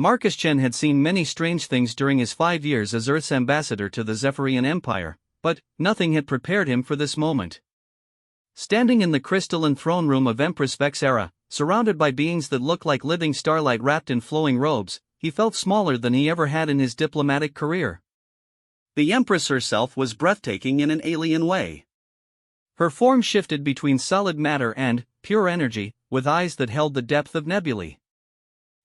Marcus Chen had seen many strange things during his 5 years as Earth's ambassador to the Zephyrian Empire, but nothing had prepared him for this moment. Standing in the crystalline throne room of Empress Vexera, surrounded by beings that looked like living starlight wrapped in flowing robes, he felt smaller than he ever had in his diplomatic career. The Empress herself was breathtaking in an alien way. Her form shifted between solid matter and pure energy, with eyes that held the depth of nebulae.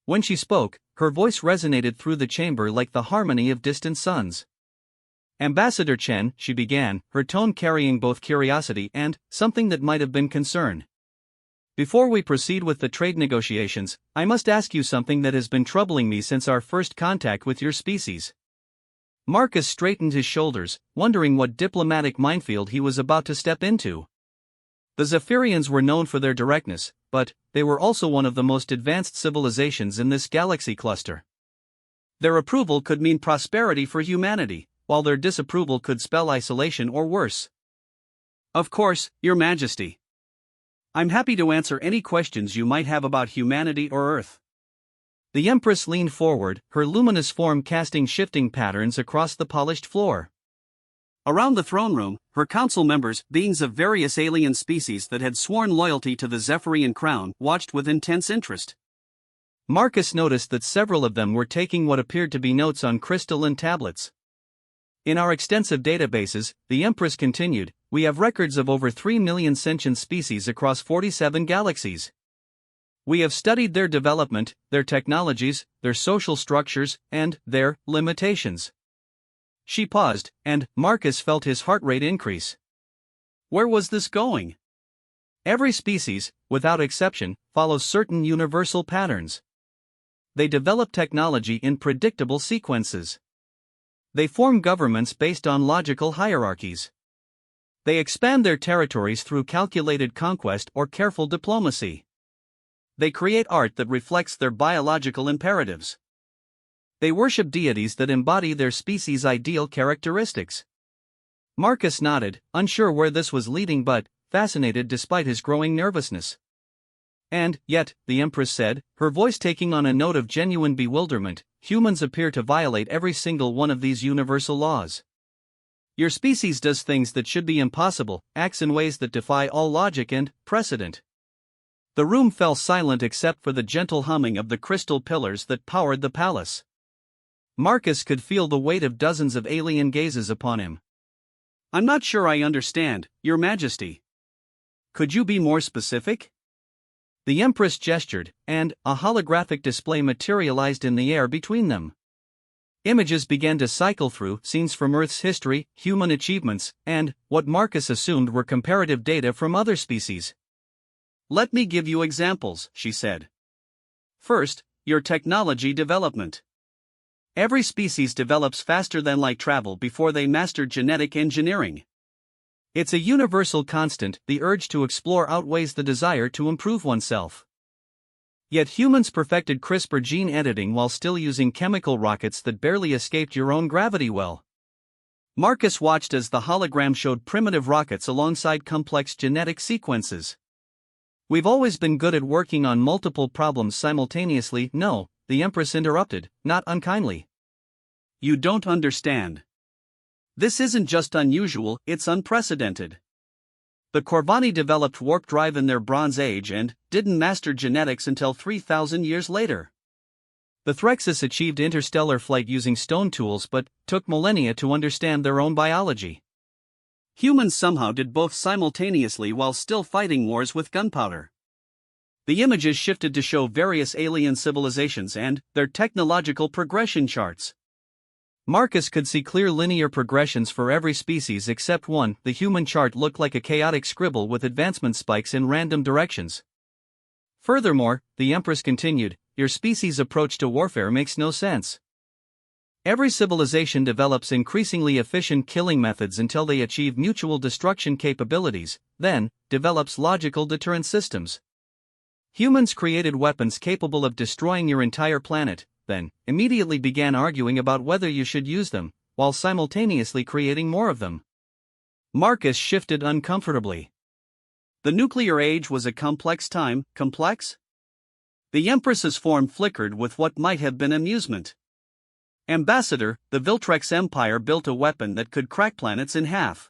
When she spoke, her voice resonated through the chamber like the harmony of distant suns. "Ambassador Chen," she began, her tone carrying both curiosity and something that might have been concern. "Before we proceed with the trade negotiations, I must ask you something that has been troubling me since our first contact with your species." Marcus straightened his shoulders, wondering what diplomatic minefield he was about to step into. The Zephyrians were known for their directness, but they were also one of the most advanced civilizations in this galaxy cluster. Their approval could mean prosperity for humanity, while their disapproval could spell isolation or worse. "Of course, Your Majesty. I'm happy to answer any questions you might have about humanity or Earth." The Empress leaned forward, her luminous form casting shifting patterns across the polished floor. Around the throne room, her council members, beings of various alien species that had sworn loyalty to the Zephyrian crown, watched with intense interest. Marcus noticed that several of them were taking what appeared to be notes on crystalline tablets. "In our extensive databases," the Empress continued, "we have records of over 3 million sentient species across 47 galaxies. We have studied their development, their technologies, their social structures, and their limitations." She paused, and Marcus felt his heart rate increase. Where was this going? Every species, without exception, follows certain universal patterns. They develop technology in predictable sequences. They form governments based on logical hierarchies. They expand their territories through calculated conquest or careful diplomacy. They create art that reflects their biological imperatives. They worship deities that embody their species' ideal characteristics. Marcus nodded, unsure where this was leading but fascinated despite his growing nervousness. "And yet," the Empress said, her voice taking on a note of genuine bewilderment, "humans appear to violate every single one of these universal laws. Your species does things that should be impossible, acts in ways that defy all logic and precedent." The room fell silent except for the gentle humming of the crystal pillars that powered the palace. Marcus could feel the weight of dozens of alien gazes upon him. "I'm not sure I understand, Your Majesty. Could you be more specific?" The Empress gestured, and a holographic display materialized in the air between them. Images began to cycle through scenes from Earth's history, human achievements, and what Marcus assumed were comparative data from other species. "Let me give you examples," she said. "First, your technology development. Every species develops faster than light travel before they master genetic engineering. It's a universal constant, the urge to explore outweighs the desire to improve oneself. Yet humans perfected CRISPR gene editing while still using chemical rockets that barely escaped your own gravity well." Marcus watched as the hologram showed primitive rockets alongside complex genetic sequences. "We've always been good at working on multiple problems simultaneously." "No," the Empress interrupted, not unkindly. "You don't understand. This isn't just unusual, it's unprecedented. The Corvani developed warp drive in their Bronze Age and didn't master genetics until 3,000 years later. The Threxus achieved interstellar flight using stone tools but took millennia to understand their own biology. Humans somehow did both simultaneously while still fighting wars with gunpowder." The images shifted to show various alien civilizations and their technological progression charts. Marcus could see clear linear progressions for every species except one. The human chart looked like a chaotic scribble with advancement spikes in random directions. "Furthermore," the Empress continued, "your species' approach to warfare makes no sense. Every civilization develops increasingly efficient killing methods until they achieve mutual destruction capabilities, then develops logical deterrent systems. Humans created weapons capable of destroying your entire planet, then immediately began arguing about whether you should use them, while simultaneously creating more of them." Marcus shifted uncomfortably. The nuclear age was a complex time. Complex? The Empress's form flickered with what might have been amusement. Ambassador, the Viltrex Empire built a weapon that could crack planets in half.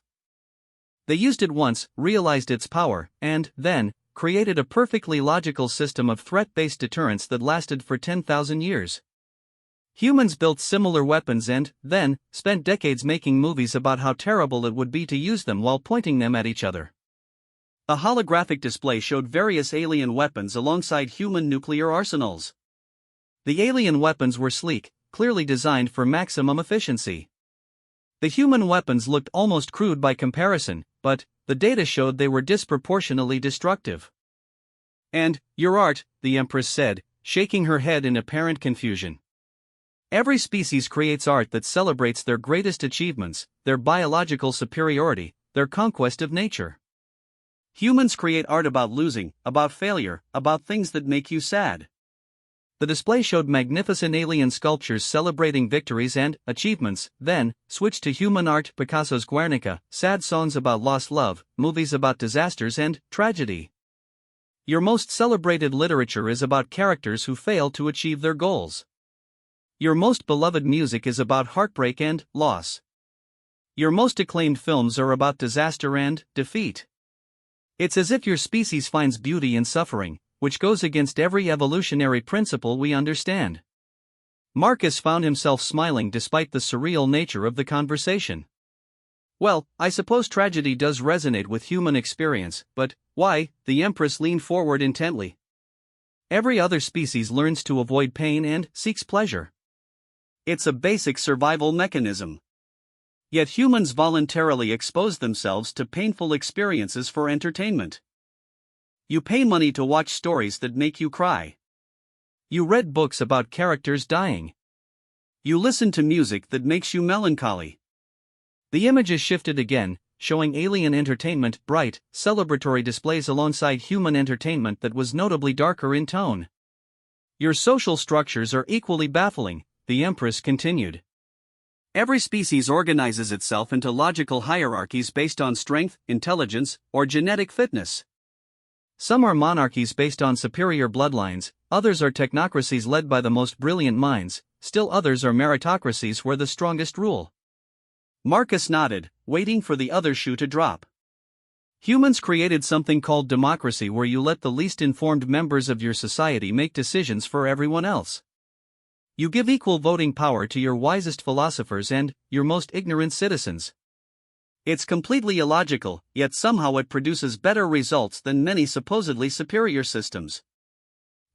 They used it once, realized its power, and, then, created a perfectly logical system of threat-based deterrence that lasted for 10,000 years. Humans built similar weapons and, then, spent decades making movies about how terrible it would be to use them while pointing them at each other. A holographic display showed various alien weapons alongside human nuclear arsenals. The alien weapons were sleek, clearly designed for maximum efficiency. The human weapons looked almost crude by comparison, but the data showed they were disproportionately destructive. "And your art," the Empress said, shaking her head in apparent confusion. "Every species creates art that celebrates their greatest achievements, their biological superiority, their conquest of nature. Humans create art about losing, about failure, about things that make you sad." The display showed magnificent alien sculptures celebrating victories and achievements, then switched to human art: Picasso's Guernica, sad songs about lost love, movies about disasters and tragedy. "Your most celebrated literature is about characters who fail to achieve their goals. Your most beloved music is about heartbreak and loss. Your most acclaimed films are about disaster and defeat. It's as if your species finds beauty in suffering, which goes against every evolutionary principle we understand." Marcus found himself smiling despite the surreal nature of the conversation. "Well, I suppose tragedy does resonate with human experience, but why?" The Empress leaned forward intently. "Every other species learns to avoid pain and seeks pleasure. It's a basic survival mechanism. Yet humans voluntarily expose themselves to painful experiences for entertainment. You pay money to watch stories that make you cry. You read books about characters dying. You listen to music that makes you melancholy." The images shifted again, showing alien entertainment, bright, celebratory displays alongside human entertainment that was notably darker in tone. "Your social structures are equally baffling," the Empress continued. "Every species organizes itself into logical hierarchies based on strength, intelligence, or genetic fitness. Some are monarchies based on superior bloodlines, others are technocracies led by the most brilliant minds, still others are meritocracies where the strongest rule." Marcus nodded, waiting for the other shoe to drop. "Humans created something called democracy, where you let the least informed members of your society make decisions for everyone else. You give equal voting power to your wisest philosophers and your most ignorant citizens. It's completely illogical, yet somehow it produces better results than many supposedly superior systems."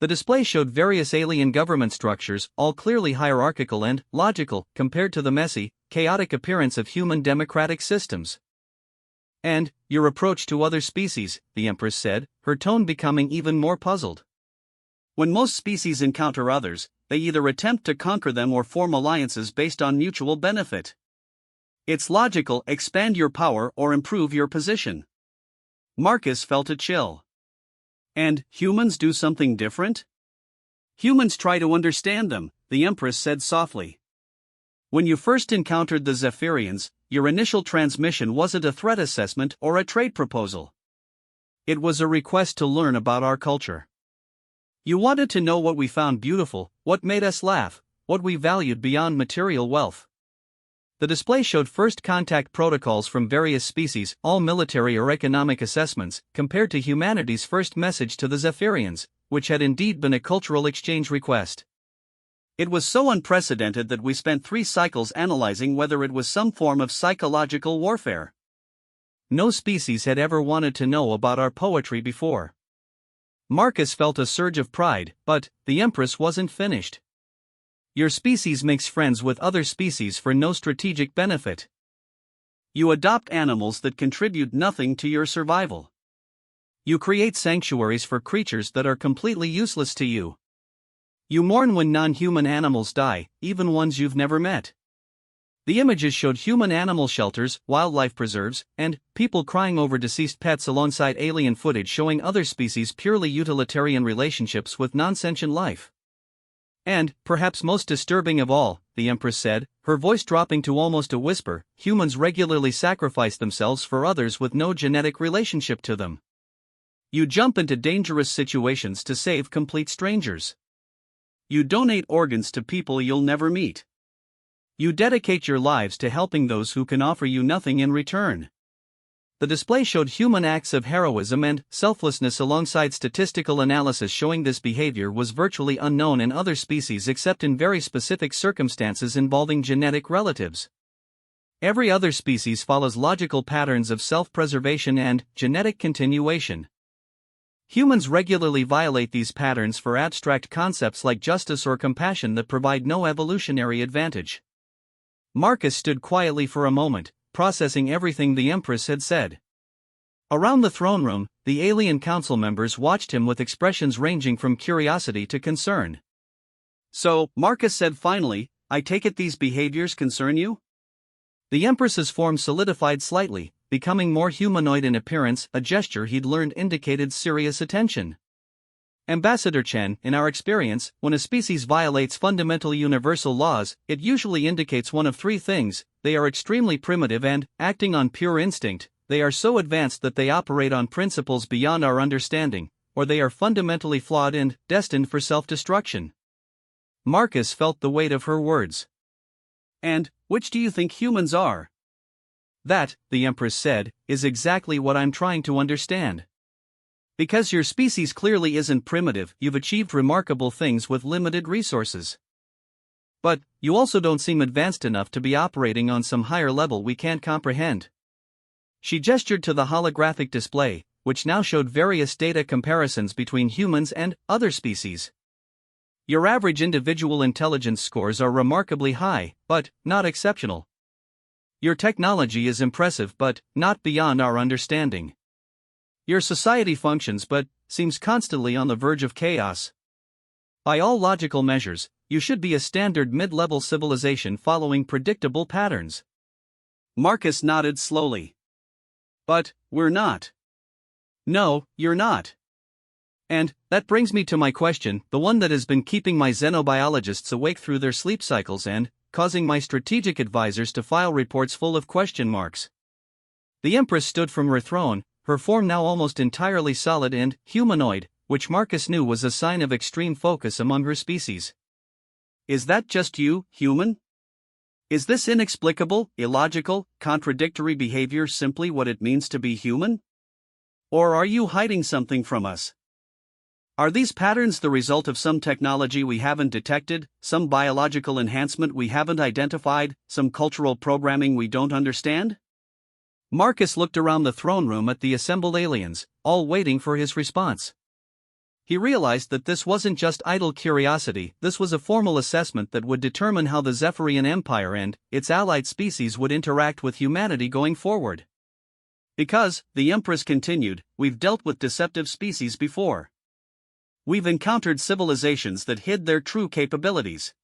The display showed various alien government structures, all clearly hierarchical and logical, compared to the messy, chaotic appearance of human democratic systems. "And your approach to other species," the Empress said, her tone becoming even more puzzled. "When most species encounter others, they either attempt to conquer them or form alliances based on mutual benefit. It's logical: expand your power or improve your position." Marcus felt a chill. "And humans do something different?" "Humans try to understand them," the Empress said softly. "When you first encountered the Zephyrians, your initial transmission wasn't a threat assessment or a trade proposal. It was a request to learn about our culture. You wanted to know what we found beautiful, what made us laugh, what we valued beyond material wealth." The display showed first contact protocols from various species, all military or economic assessments, compared to humanity's first message to the Zephyrians, which had indeed been a cultural exchange request. "It was so unprecedented that we spent 3 cycles analyzing whether it was some form of psychological warfare. No species had ever wanted to know about our poetry before." Marcus felt a surge of pride, but the Empress wasn't finished. "Your species makes friends with other species for no strategic benefit. You adopt animals that contribute nothing to your survival. You create sanctuaries for creatures that are completely useless to you. You mourn when non-human animals die, even ones you've never met." The images showed human animal shelters, wildlife preserves, and people crying over deceased pets alongside alien footage showing other species' purely utilitarian relationships with non-sentient life. "And, perhaps most disturbing of all," the Empress said, her voice dropping to almost a whisper, "humans regularly sacrifice themselves for others with no genetic relationship to them. You jump into dangerous situations to save complete strangers. You donate organs to people you'll never meet. You dedicate your lives to helping those who can offer you nothing in return. The display showed human acts of heroism and selflessness alongside statistical analysis showing this behavior was virtually unknown in other species except in very specific circumstances involving genetic relatives. Every other species follows logical patterns of self-preservation and genetic continuation. Humans regularly violate these patterns for abstract concepts like justice or compassion that provide no evolutionary advantage. Marcus stood quietly for a moment, processing everything the Empress had said. Around the throne room, the alien council members watched him with expressions ranging from curiosity to concern. "So," Marcus said finally, "I take it these behaviors concern you?" The Empress's form solidified slightly, becoming more humanoid in appearance, a gesture he'd learned indicated serious attention. "Ambassador Chen, in our experience, when a species violates fundamental universal laws, it usually indicates one of three things: they are extremely primitive and, acting on pure instinct, they are so advanced that they operate on principles beyond our understanding, or they are fundamentally flawed and destined for self-destruction." Marcus felt the weight of her words. "And which do you think humans are?" "That," the Empress said, "is exactly what I'm trying to understand. Because your species clearly isn't primitive, you've achieved remarkable things with limited resources. But, you also don't seem advanced enough to be operating on some higher level we can't comprehend." She gestured to the holographic display, which now showed various data comparisons between humans and other species. "Your average individual intelligence scores are remarkably high, but not exceptional. Your technology is impressive but not beyond our understanding. Your society functions but seems constantly on the verge of chaos. By all logical measures, you should be a standard mid-level civilization following predictable patterns." Marcus nodded slowly. "But we're not." "No, you're not. And that brings me to my question, the one that has been keeping my xenobiologists awake through their sleep cycles and causing my strategic advisors to file reports full of question marks." The Empress stood from her throne, her form now almost entirely solid and humanoid, which Marcus knew was a sign of extreme focus among her species. "Is that just you, human? Is this inexplicable, illogical, contradictory behavior simply what it means to be human? Or are you hiding something from us? Are these patterns the result of some technology we haven't detected, some biological enhancement we haven't identified, some cultural programming we don't understand?" Marcus looked around the throne room at the assembled aliens, all waiting for his response. He realized that this wasn't just idle curiosity, this was a formal assessment that would determine how the Zephyrian Empire and its allied species would interact with humanity going forward. "Because," the Empress continued, "we've dealt with deceptive species before. We've encountered civilizations that hid their true capabilities.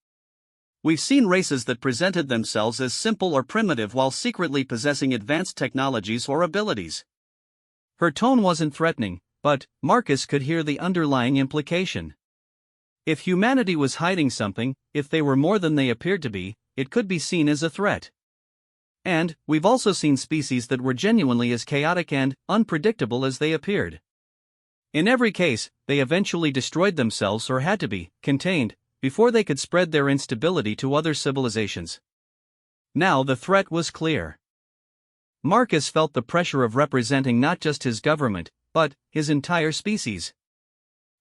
We've seen races that presented themselves as simple or primitive while secretly possessing advanced technologies or abilities." Her tone wasn't threatening, but Marcus could hear the underlying implication. If humanity was hiding something, if they were more than they appeared to be, it could be seen as a threat. And we've also seen species that were genuinely as chaotic and unpredictable as they appeared. In every case, they eventually destroyed themselves or had to be contained before they could spread their instability to other civilizations. Now the threat was clear. Marcus felt the pressure of representing not just his government, but his entire species.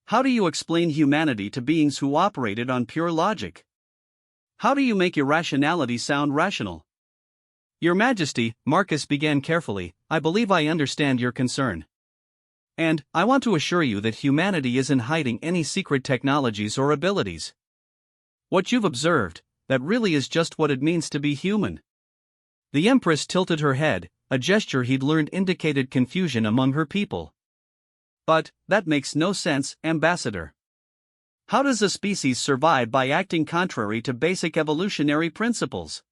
How do you explain humanity to beings who operated on pure logic? How do you make irrationality sound rational? "Your Majesty," Marcus began carefully, "I believe I understand your concern. And I want to assure you that humanity isn't hiding any secret technologies or abilities. What you've observed, that really is just what it means to be human." The Empress tilted her head, a gesture he'd learned indicated confusion among her people. "But that makes no sense, Ambassador. How does a species survive by acting contrary to basic evolutionary principles?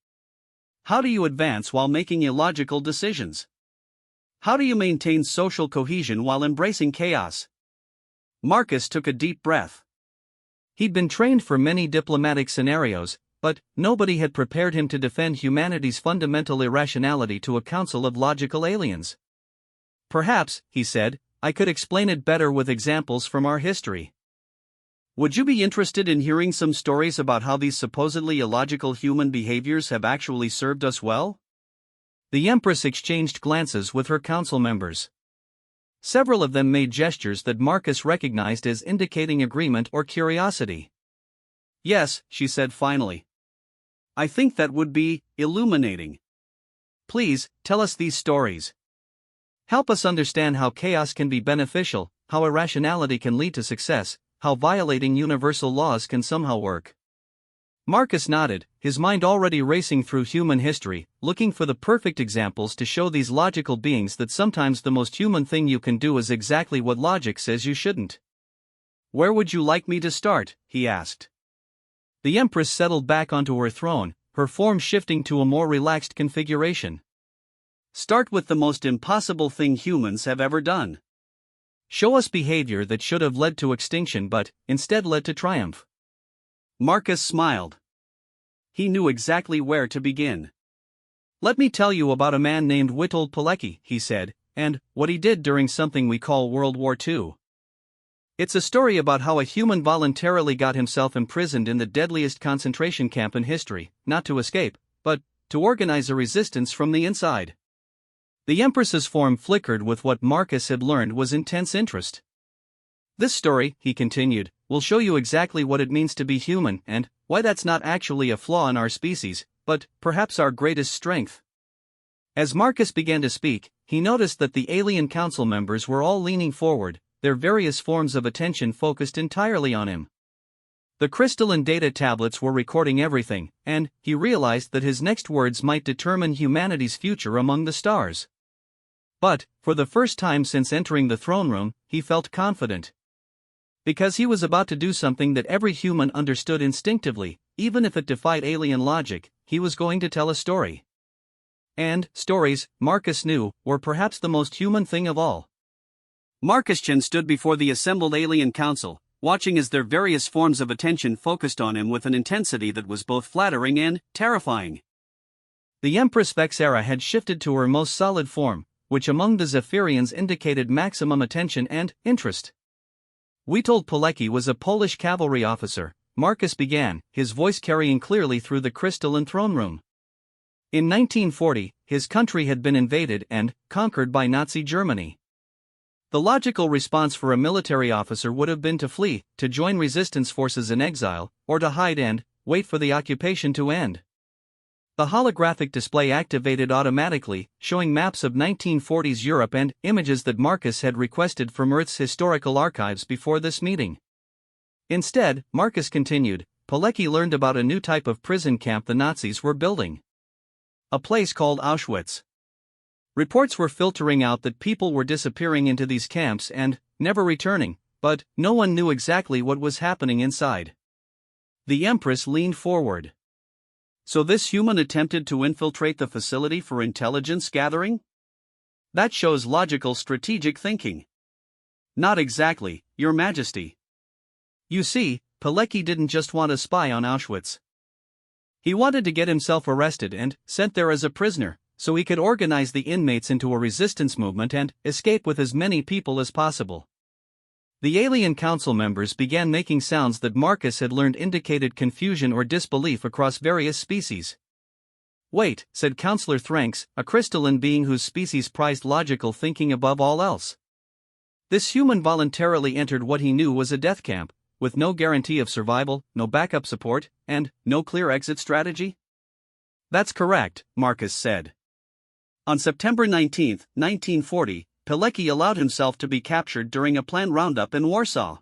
How do you advance while making illogical decisions? How do you maintain social cohesion while embracing chaos?" Marcus took a deep breath. He'd been trained for many diplomatic scenarios, but nobody had prepared him to defend humanity's fundamental irrationality to a council of logical aliens. "Perhaps," he said, I could explain it better with examples from our history. Would you be interested in hearing some stories about how these supposedly illogical human behaviors have actually served us well? The Empress exchanged glances with her council members. Several of them made gestures that Marcus recognized as indicating agreement or curiosity. Yes, she said finally. I think that would be illuminating. Please, tell us these stories. Help us understand how chaos can be beneficial, how irrationality can lead to success, how violating universal laws can somehow work. Marcus nodded, his mind already racing through human history, looking for the perfect examples to show these logical beings that sometimes the most human thing you can do is exactly what logic says you shouldn't. Where would you like me to start? He asked. The Empress settled back onto her throne, her form shifting to a more relaxed configuration. Start with the most impossible thing humans have ever done. Show us behavior that should have led to extinction but, instead led to triumph. Marcus smiled. He knew exactly where to begin. Let me tell you about a man named Witold Pilecki, he said, and what he did during something we call World War II. It's a story about how a human voluntarily got himself imprisoned in the deadliest concentration camp in history, not to escape, but to organize a resistance from the inside. The Empress's form flickered with what Marcus had learned was intense interest. This story, he continued, will show you exactly what it means to be human and why that's not actually a flaw in our species, but perhaps our greatest strength. As Marcus began to speak, he noticed that the alien council members were all leaning forward, their various forms of attention focused entirely on him. The crystalline data tablets were recording everything, and he realized that his next words might determine humanity's future among the stars. But, for the first time since entering the throne room, he felt confident. Because he was about to do something that every human understood instinctively, even if it defied alien logic, he was going to tell a story. And, stories, Marcus knew, were perhaps the most human thing of all. Marcus Chen stood before the assembled alien council, watching as their various forms of attention focused on him with an intensity that was both flattering and terrifying. The Empress Vexera had shifted to her most solid form, which among the Zephyrians indicated maximum attention and interest. Witold Pilecki was a Polish cavalry officer, Marcus began, his voice carrying clearly through the crystalline throne room. In 1940, his country had been invaded and conquered by Nazi Germany. The logical response for a military officer would have been to flee, to join resistance forces in exile, or to hide and wait for the occupation to end. The holographic display activated automatically, showing maps of 1940s Europe and images that Marcus had requested from Earth's historical archives before this meeting. Instead, Marcus continued, Pilecki learned about a new type of prison camp the Nazis were building. A place called Auschwitz. Reports were filtering out that people were disappearing into these camps and never returning, but no one knew exactly what was happening inside. The Empress leaned forward. So this human attempted to infiltrate the facility for intelligence gathering? That shows logical strategic thinking. Not exactly, Your Majesty. You see, Pilecki didn't just want to spy on Auschwitz. He wanted to get himself arrested and sent there as a prisoner, so he could organize the inmates into a resistance movement and escape with as many people as possible. The alien council members began making sounds that Marcus had learned indicated confusion or disbelief across various species. Wait, said Counselor Thranks, a crystalline being whose species prized logical thinking above all else. This human voluntarily entered what he knew was a death camp, with no guarantee of survival, no backup support, and no clear exit strategy? That's correct, Marcus said. On September 19, 1940, Pilecki allowed himself to be captured during a planned roundup in Warsaw.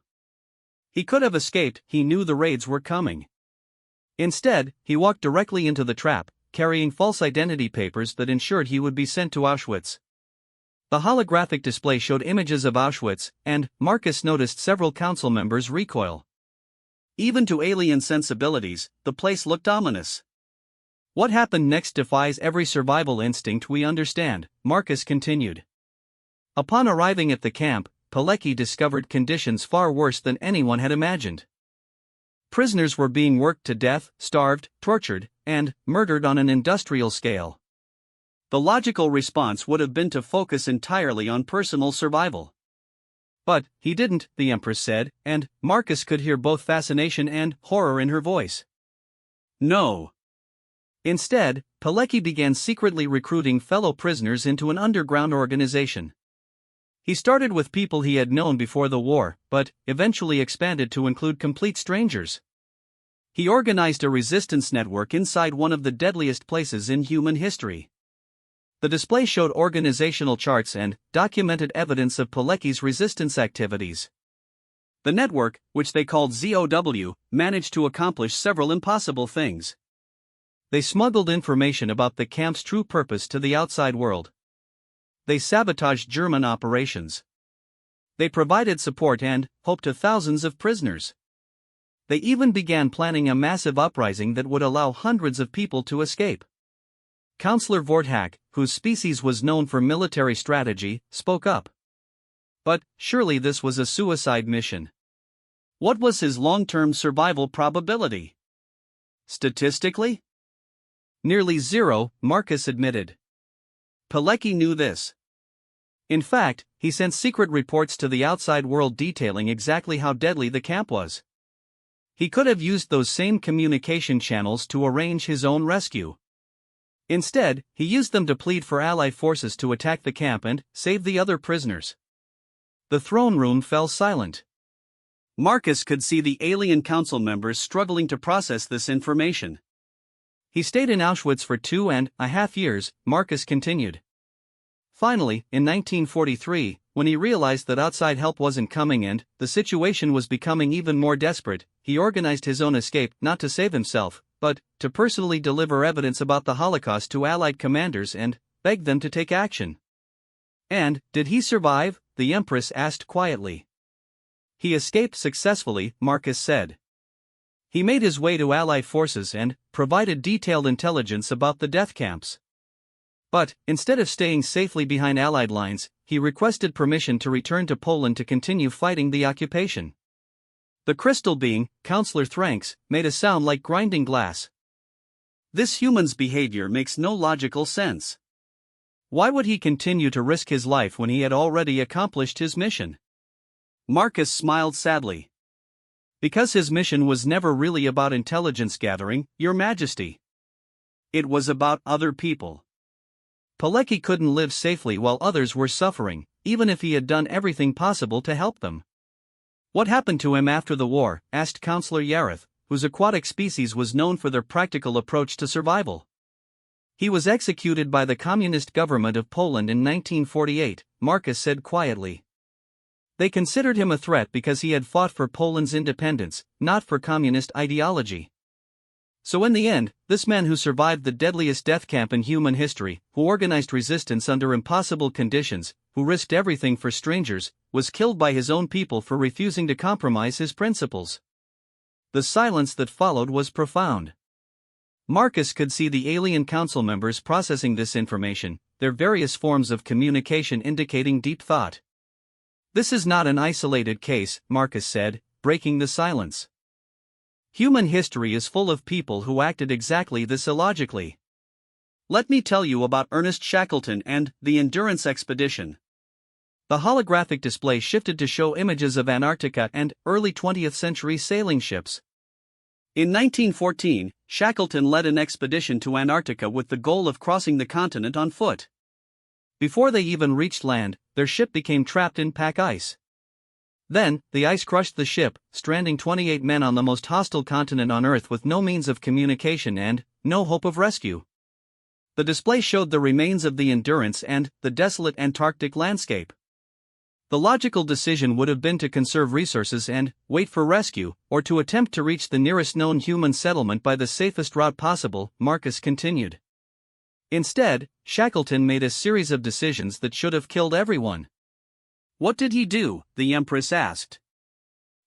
He could have escaped, he knew the raids were coming. Instead, he walked directly into the trap, carrying false identity papers that ensured he would be sent to Auschwitz. The holographic display showed images of Auschwitz, and Marcus noticed several council members recoil. Even to alien sensibilities, the place looked ominous. What happened next defies every survival instinct we understand, Marcus continued. Upon arriving at the camp, Pilecki discovered conditions far worse than anyone had imagined. Prisoners were being worked to death, starved, tortured, and murdered on an industrial scale. The logical response would have been to focus entirely on personal survival. But he didn't, the Empress said, and Marcus could hear both fascination and horror in her voice. No. Instead, Pilecki began secretly recruiting fellow prisoners into an underground organization. He started with people he had known before the war, but eventually expanded to include complete strangers. He organized a resistance network inside one of the deadliest places in human history. The display showed organizational charts and documented evidence of Pilecki's resistance activities. The network, which they called ZOW, managed to accomplish several impossible things. They smuggled information about the camp's true purpose to the outside world. They sabotaged German operations. They provided support and hope to thousands of prisoners. They even began planning a massive uprising that would allow hundreds of people to escape. Counselor Vorthak, whose species was known for military strategy, spoke up. But surely this was a suicide mission. What was his long-term survival probability? Statistically? Nearly zero, Marcus admitted. Pilecki knew this. In fact, he sent secret reports to the outside world detailing exactly how deadly the camp was. He could have used those same communication channels to arrange his own rescue. Instead, he used them to plead for Allied forces to attack the camp and save the other prisoners. The throne room fell silent. Marcus could see the alien council members struggling to process this information. He stayed in Auschwitz for 2.5 years, Marcus continued. Finally, in 1943, when he realized that outside help wasn't coming and the situation was becoming even more desperate, he organized his own escape not to save himself, but to personally deliver evidence about the Holocaust to Allied commanders and beg them to take action. And did he survive? The Empress asked quietly. He escaped successfully, Marcus said. He made his way to Allied forces and provided detailed intelligence about the death camps. But, instead of staying safely behind Allied lines, he requested permission to return to Poland to continue fighting the occupation. The crystal being, Counselor Thranks, made a sound like grinding glass. This human's behavior makes no logical sense. Why would he continue to risk his life when he had already accomplished his mission? Marcus smiled sadly. Because his mission was never really about intelligence gathering, Your Majesty. It was about other people. Pilecki couldn't live safely while others were suffering, even if he had done everything possible to help them. What happened to him after the war? Asked Counselor Yareth, whose aquatic species was known for their practical approach to survival. He was executed by the communist government of Poland in 1948, Marcus said quietly. They considered him a threat because he had fought for Poland's independence, not for communist ideology. So in the end, this man who survived the deadliest death camp in human history, who organized resistance under impossible conditions, who risked everything for strangers, was killed by his own people for refusing to compromise his principles. The silence that followed was profound. Marcus could see the alien council members processing this information, their various forms of communication indicating deep thought. This is not an isolated case, Marcus said, breaking the silence. Human history is full of people who acted exactly this illogically. Let me tell you about Ernest Shackleton and the Endurance Expedition. The holographic display shifted to show images of Antarctica and early 20th century sailing ships. In 1914, Shackleton led an expedition to Antarctica with the goal of crossing the continent on foot. Before they even reached land, their ship became trapped in pack ice. Then, the ice crushed the ship, stranding 28 men on the most hostile continent on Earth with no means of communication and no hope of rescue. The display showed the remains of the Endurance and the desolate Antarctic landscape. The logical decision would have been to conserve resources and wait for rescue, or to attempt to reach the nearest known human settlement by the safest route possible, Marcus continued. Instead, Shackleton made a series of decisions that should have killed everyone. What did he do? The Empress asked.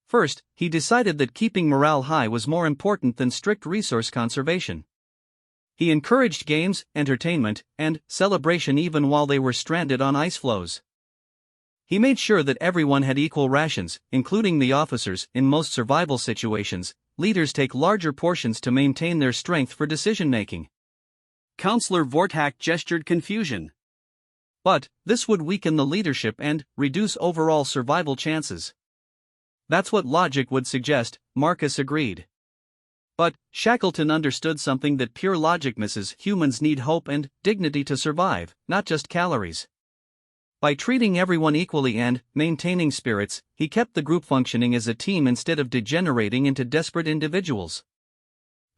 First, he decided that keeping morale high was more important than strict resource conservation. He encouraged games, entertainment, and celebration even while they were stranded on ice floes. He made sure that everyone had equal rations, including the officers. In most survival situations, leaders take larger portions to maintain their strength for decision-making. Counselor Vorthak gestured confusion. But this would weaken the leadership and reduce overall survival chances. That's what logic would suggest, Marcus agreed. But Shackleton understood something that pure logic misses: humans need hope and dignity to survive, not just calories. By treating everyone equally and maintaining spirits, he kept the group functioning as a team instead of degenerating into desperate individuals.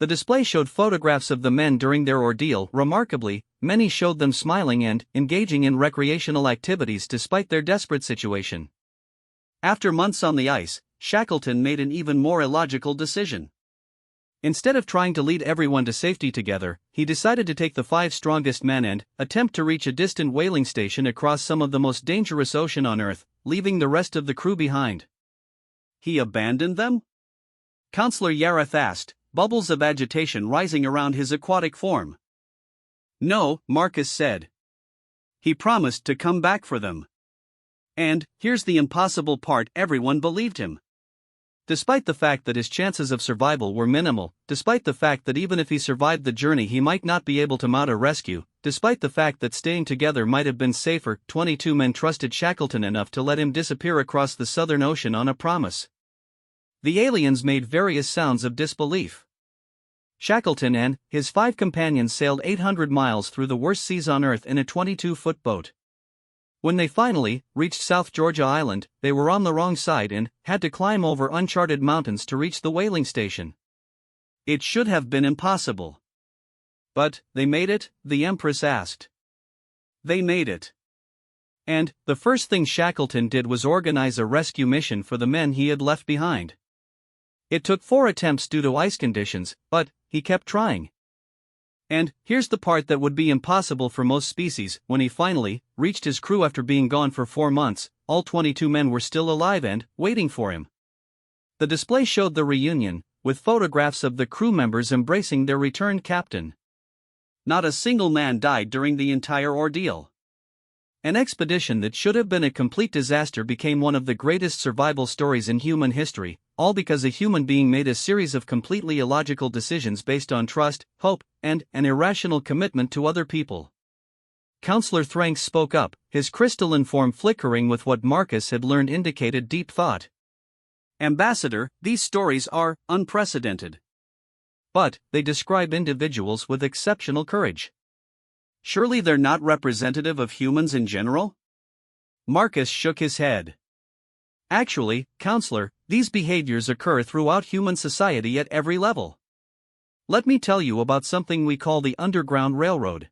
The display showed photographs of the men during their ordeal. Remarkably, many showed them smiling and engaging in recreational activities despite their desperate situation. After months on the ice, Shackleton made an even more illogical decision. Instead of trying to lead everyone to safety together, he decided to take the 5 strongest men and attempt to reach a distant whaling station across some of the most dangerous ocean on Earth, leaving the rest of the crew behind. He abandoned them? Counselor Yareth asked, bubbles of agitation rising around his aquatic form. No, Marcus said. He promised to come back for them. And here's the impossible part: everyone believed him. Despite the fact that his chances of survival were minimal, despite the fact that even if he survived the journey he might not be able to mount a rescue, despite the fact that staying together might have been safer, 22 men trusted Shackleton enough to let him disappear across the Southern Ocean on a promise. The aliens made various sounds of disbelief. Shackleton and his 5 companions sailed 800 miles through the worst seas on Earth in a 22-foot boat. When they finally reached South Georgia Island, they were on the wrong side and had to climb over uncharted mountains to reach the whaling station. It should have been impossible. But they made it, the Empress asked. They made it. And the first thing Shackleton did was organize a rescue mission for the men he had left behind. It took 4 attempts due to ice conditions, but he kept trying. And here's the part that would be impossible for most species: when he finally reached his crew after being gone for 4 months, all 22 men were still alive and waiting for him. The display showed the reunion, with photographs of the crew members embracing their returned captain. Not a single man died during the entire ordeal. An expedition that should have been a complete disaster became one of the greatest survival stories in human history, all because a human being made a series of completely illogical decisions based on trust, hope, and an irrational commitment to other people. Counselor Thranks spoke up, his crystalline form flickering with what Marcus had learned indicated deep thought. Ambassador, these stories are unprecedented. But they describe individuals with exceptional courage. Surely they're not representative of humans in general? Marcus shook his head. Actually, Counselor, these behaviors occur throughout human society at every level. Let me tell you about something we call the Underground Railroad.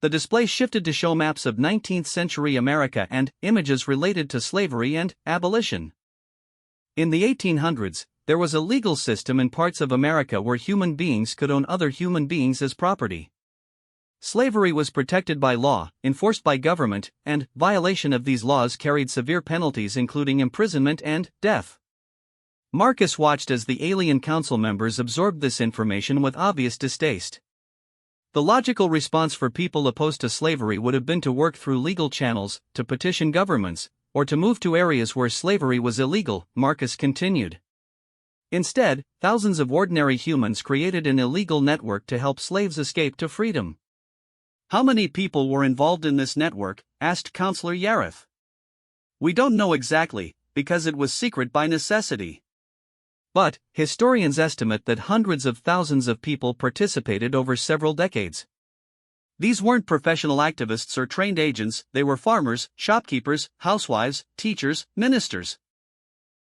The display shifted to show maps of 19th century America and images related to slavery and abolition. In the 1800s, there was a legal system in parts of America where human beings could own other human beings as property. Slavery was protected by law, enforced by government, and violation of these laws carried severe penalties including imprisonment and death. Marcus watched as the alien council members absorbed this information with obvious distaste. The logical response for people opposed to slavery would have been to work through legal channels, to petition governments, or to move to areas where slavery was illegal, Marcus continued. Instead, thousands of ordinary humans created an illegal network to help slaves escape to freedom. How many people were involved in this network? Asked Counselor Yareth. We don't know exactly, because it was secret by necessity. But historians estimate that hundreds of thousands of people participated over several decades. These weren't professional activists or trained agents, they were farmers, shopkeepers, housewives, teachers, ministers.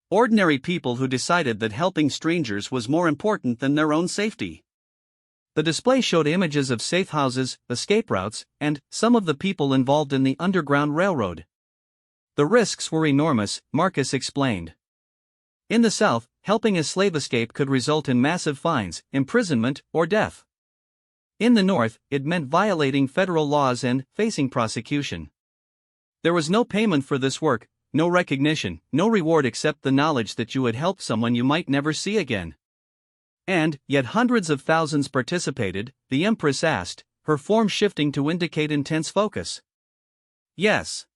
Ordinary people who decided that helping strangers was more important than their own safety. The display showed images of safe houses, escape routes, and some of the people involved in the Underground Railroad. The risks were enormous, Marcus explained. In the South, helping a slave escape could result in massive fines, imprisonment, or death. In the North, it meant violating federal laws and facing prosecution. There was no payment for this work, no recognition, no reward except the knowledge that you had helped someone you might never see again. And yet hundreds of thousands participated, the Empress asked, her form shifting to indicate intense focus. Yes.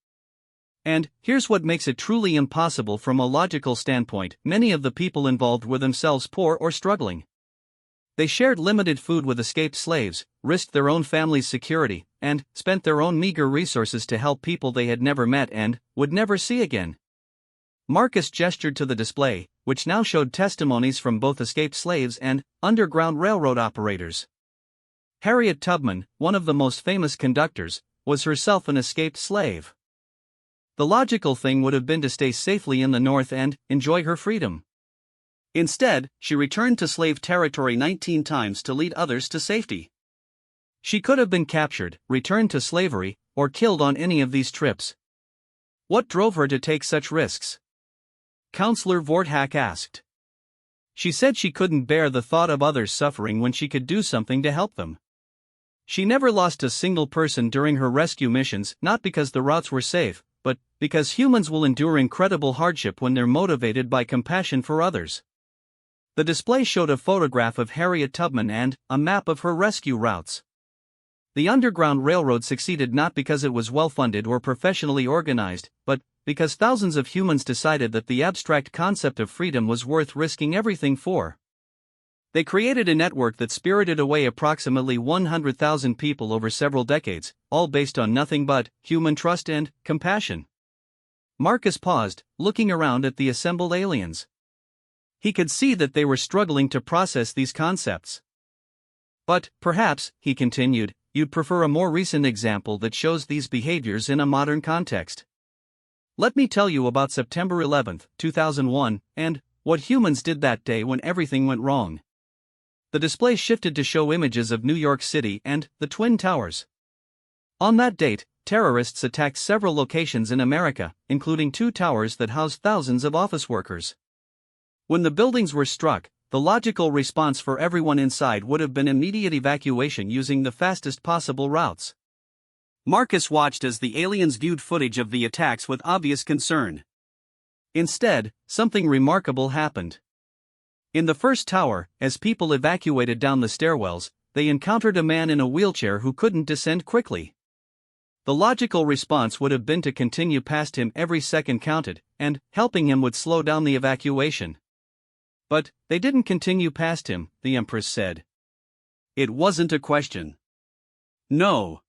And here's what makes it truly impossible from a logical standpoint: many of the people involved were themselves poor or struggling. They shared limited food with escaped slaves, risked their own family's security, and spent their own meager resources to help people they had never met and would never see again. Marcus gestured to the display, which now showed testimonies from both escaped slaves and Underground Railroad operators. Harriet Tubman, one of the most famous conductors, was herself an escaped slave. The logical thing would have been to stay safely in the North and enjoy her freedom. Instead, she returned to slave territory 19 times to lead others to safety. She could have been captured, returned to slavery, or killed on any of these trips. What drove her to take such risks? Counselor Vorthack asked. She said she couldn't bear the thought of others suffering when she could do something to help them. She never lost a single person during her rescue missions, not because the routes were safe, but because humans will endure incredible hardship when they're motivated by compassion for others. The display showed a photograph of Harriet Tubman and a map of her rescue routes. The Underground Railroad succeeded not because it was well-funded or professionally organized, but because thousands of humans decided that the abstract concept of freedom was worth risking everything for. They created a network that spirited away approximately 100,000 people over several decades, all based on nothing but human trust and compassion. Marcus paused, looking around at the assembled aliens. He could see that they were struggling to process these concepts. But, perhaps, he continued, you'd prefer a more recent example that shows these behaviors in a modern context. Let me tell you about September 11, 2001, and what humans did that day when everything went wrong. The display shifted to show images of New York City and the Twin Towers. On that date, terrorists attacked several locations in America, including 2 towers that housed thousands of office workers. When the buildings were struck, the logical response for everyone inside would have been immediate evacuation using the fastest possible routes. Marcus watched as the aliens viewed footage of the attacks with obvious concern. Instead, something remarkable happened. In the first tower, as people evacuated down the stairwells, they encountered a man in a wheelchair who couldn't descend quickly. The logical response would have been to continue past him every second counted, and helping him would slow down the evacuation. But they didn't continue past him, the Empress said. It wasn't a question. No.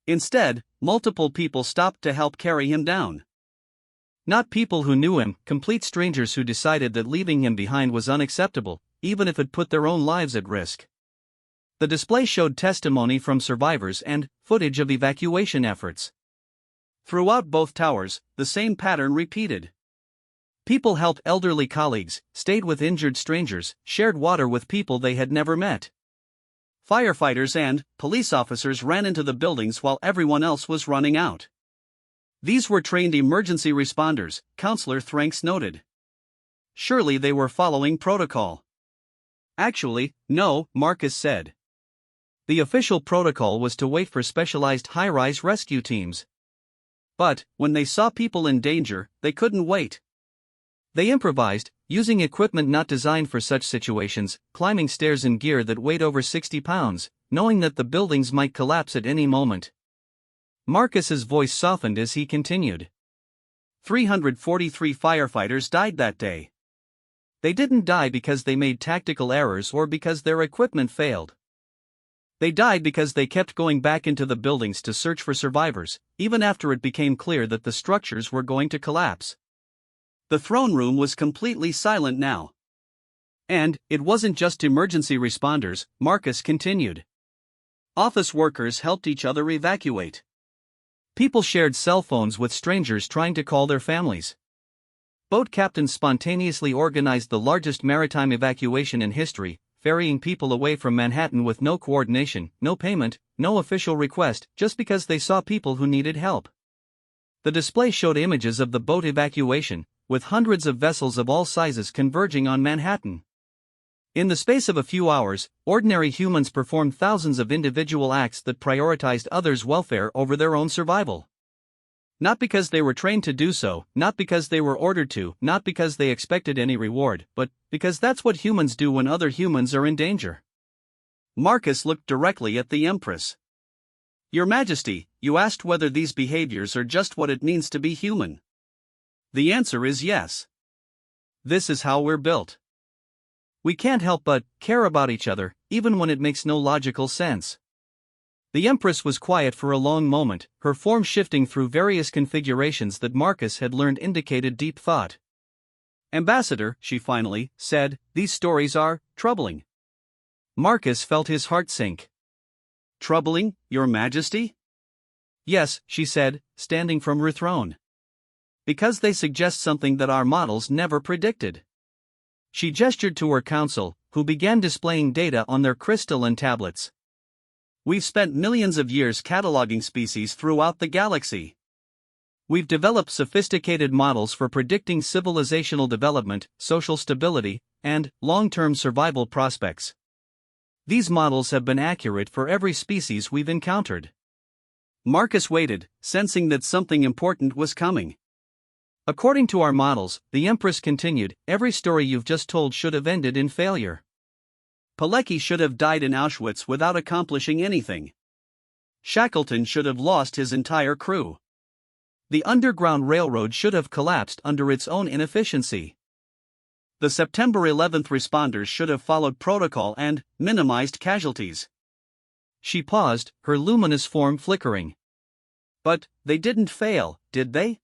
Instead, multiple people stopped to help carry him down. Not people who knew him, complete strangers who decided that leaving him behind was unacceptable, even if it put their own lives at risk. The display showed testimony from survivors and footage of evacuation efforts. Throughout both towers, the same pattern repeated. People helped elderly colleagues, stayed with injured strangers, shared water with people they had never met. Firefighters and police officers ran into the buildings while everyone else was running out. These were trained emergency responders, Counselor Thranks noted. Surely they were following protocol. Actually, no, Marcus said. The official protocol was to wait for specialized high-rise rescue teams. But, when they saw people in danger, they couldn't wait. They improvised, using equipment not designed for such situations, climbing stairs in gear that weighed over 60 pounds, knowing that the buildings might collapse at any moment. Marcus's voice softened as he continued. 343 firefighters died that day. They didn't die because they made tactical errors or because their equipment failed. They died because they kept going back into the buildings to search for survivors, even after it became clear that the structures were going to collapse. The throne room was completely silent now. And it wasn't just emergency responders, Marcus continued. Office workers helped each other evacuate. People shared cell phones with strangers trying to call their families. Boat captains spontaneously organized the largest maritime evacuation in history, ferrying people away from Manhattan with no coordination, no payment, no official request, just because they saw people who needed help. The display showed images of the boat evacuation, with hundreds of vessels of all sizes converging on Manhattan. In the space of a few hours, ordinary humans performed thousands of individual acts that prioritized others' welfare over their own survival. Not because they were trained to do so, not because they were ordered to, not because they expected any reward, but because that's what humans do when other humans are in danger. Marcus looked directly at the Empress. Your Majesty, you asked whether these behaviors are just what it means to be human. The answer is yes. This is how we're built. We can't help but care about each other, even when it makes no logical sense. The Empress was quiet for a long moment, her form shifting through various configurations that Marcus had learned indicated deep thought. "Ambassador," she finally said, "these stories are troubling." Marcus felt his heart sink. "Troubling, Your Majesty?" "Yes," she said, standing from her throne. "Because they suggest something that our models never predicted." She gestured to her council, who began displaying data on their crystalline tablets. "We've spent millions of years cataloging species throughout the galaxy. We've developed sophisticated models for predicting civilizational development, social stability, and long-term survival prospects. These models have been accurate for every species we've encountered." Marcus waited, sensing that something important was coming. "According to our models," the Empress continued, "every story you've just told should have ended in failure. Pilecki should have died in Auschwitz without accomplishing anything. Shackleton should have lost his entire crew. The Underground Railroad should have collapsed under its own inefficiency. The September 11th responders should have followed protocol and minimized casualties." She paused, her luminous form flickering. "But they didn't fail, did they?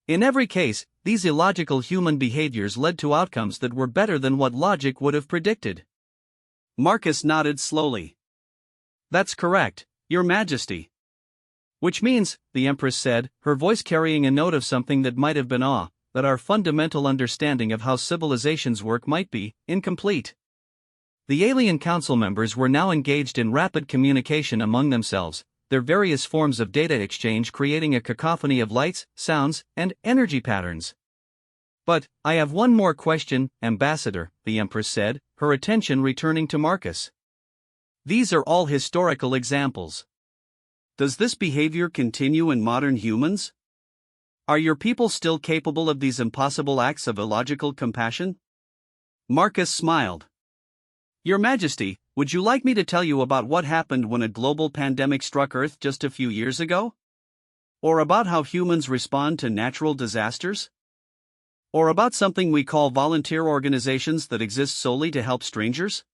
In every case, these illogical human behaviors led to outcomes that were better than what logic would have predicted." Marcus nodded slowly. "That's correct, Your Majesty." "Which means," the Empress said, her voice carrying a note of something that might have been awe, "that our fundamental understanding of how civilizations work might be incomplete." The alien council members were now engaged in rapid communication among themselves, their various forms of data exchange creating a cacophony of lights, sounds, and energy patterns. "But, I have one more question, Ambassador," the Empress said, her attention returning to Marcus. "These are all historical examples. Does this behavior continue in modern humans? Are your people still capable of these impossible acts of illogical compassion?" Marcus smiled. "Your Majesty, would you like me to tell you about what happened when a global pandemic struck Earth just a few years ago? Or about how humans respond to natural disasters? Or about something we call volunteer organizations that exist solely to help strangers?"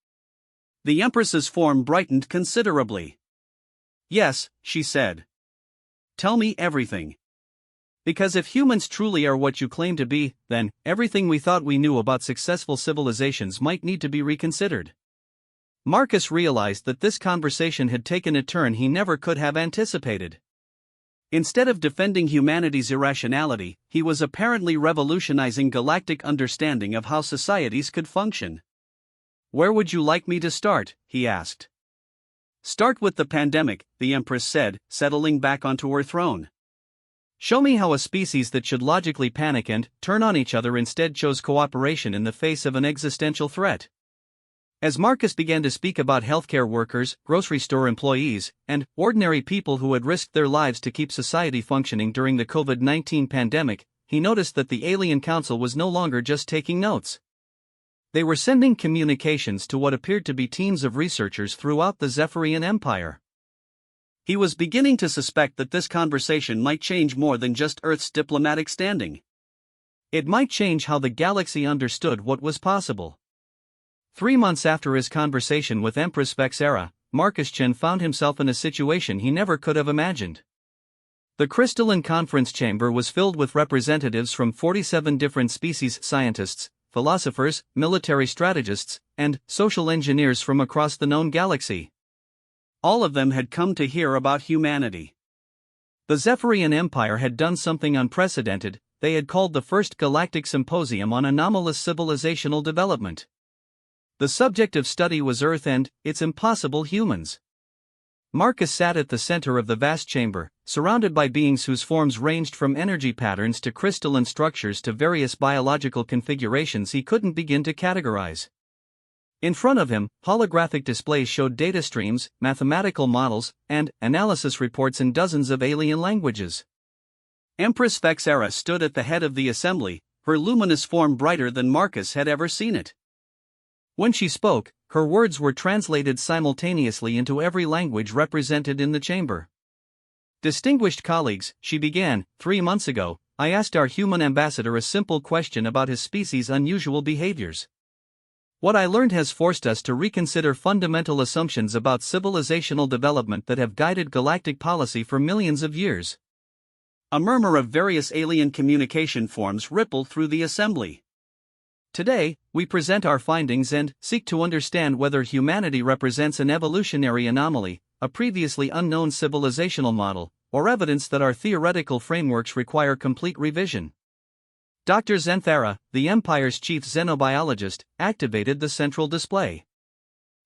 The Empress's form brightened considerably. "Yes," she said. "Tell me everything. Because if humans truly are what you claim to be, then everything we thought we knew about successful civilizations might need to be reconsidered." Marcus realized that this conversation had taken a turn he never could have anticipated. Instead of defending humanity's irrationality, he was apparently revolutionizing galactic understanding of how societies could function. "Where would you like me to start?" he asked. "Start with the pandemic," the Empress said, settling back onto her throne. "Show me how a species that should logically panic and turn on each other instead chose cooperation in the face of an existential threat." As Marcus began to speak about healthcare workers, grocery store employees, and ordinary people who had risked their lives to keep society functioning during the COVID-19 pandemic, he noticed that the Alien Council was no longer just taking notes. They were sending communications to what appeared to be teams of researchers throughout the Zephyrian Empire. He was beginning to suspect that this conversation might change more than just Earth's diplomatic standing. It might change how the galaxy understood what was possible. 3 months after his conversation with Empress Vexera, Marcus Chen found himself in a situation he never could have imagined. The crystalline conference chamber was filled with representatives from 47 different species, scientists, philosophers, military strategists, and social engineers from across the known galaxy. All of them had come to hear about humanity. The Zephyrian Empire had done something unprecedented. They had called the first galactic symposium on anomalous civilizational development. The subject of study was Earth and its impossible humans. Marcus sat at the center of the vast chamber, surrounded by beings whose forms ranged from energy patterns to crystalline structures to various biological configurations he couldn't begin to categorize. In front of him, holographic displays showed data streams, mathematical models, and analysis reports in dozens of alien languages. Empress Vexera stood at the head of the assembly, her luminous form brighter than Marcus had ever seen it. When she spoke, her words were translated simultaneously into every language represented in the chamber. "Distinguished colleagues," she began, 3 months ago, I asked our human ambassador a simple question about his species' unusual behaviors. What I learned has forced us to reconsider fundamental assumptions about civilizational development that have guided galactic policy for millions of years. A murmur of various alien communication forms rippled through the assembly. Today, we present our findings and seek to understand whether humanity represents an evolutionary anomaly, a previously unknown civilizational model, or evidence that our theoretical frameworks require complete revision. Dr. Zenthara, the Empire's chief xenobiologist, activated the central display.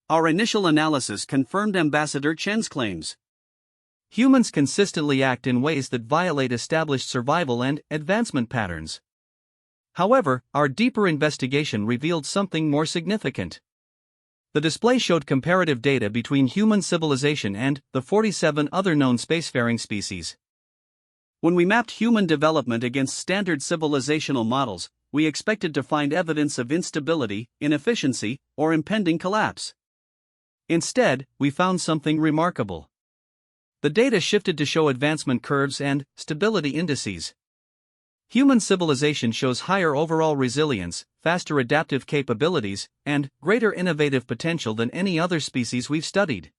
Our initial analysis confirmed Ambassador Chen's claims. Humans consistently act in ways that violate established survival and advancement patterns. However, our deeper investigation revealed something more significant. The display showed comparative data between human civilization and the 47 other known spacefaring species. When we mapped human development against standard civilizational models, we expected to find evidence of instability, inefficiency, or impending collapse. Instead, we found something remarkable. The data shifted to show advancement curves and stability indices. Human civilization shows higher overall resilience, faster adaptive capabilities, and greater innovative potential than any other species we've studied.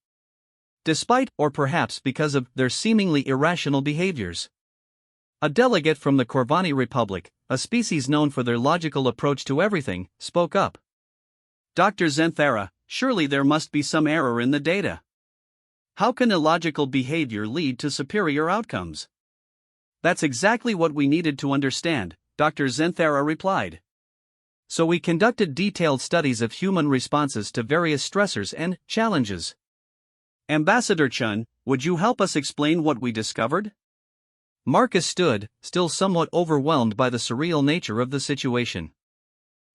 Despite, or perhaps because of, their seemingly irrational behaviors. A delegate from the Corvani Republic, a species known for their logical approach to everything, spoke up. Dr. Zenthara, surely there must be some error in the data. How can illogical behavior lead to superior outcomes? That's exactly what we needed to understand, Dr. Zenthara replied. So we conducted detailed studies of human responses to various stressors and challenges. Ambassador Chen, would you help us explain what we discovered? Marcus stood, still somewhat overwhelmed by the surreal nature of the situation.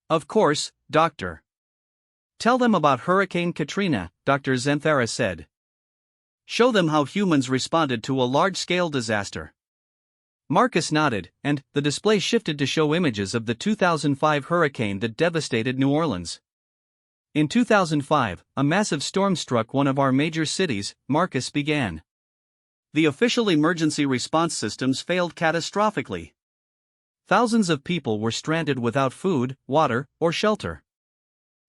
Of course, Doctor. Tell them about Hurricane Katrina, Dr. Zenthara said. Show them how humans responded to a large-scale disaster. Marcus nodded, and the display shifted to show images of the 2005 hurricane that devastated New Orleans. In 2005, a massive storm struck one of our major cities, Marcus began. The official emergency response systems failed catastrophically. Thousands of people were stranded without food, water, or shelter.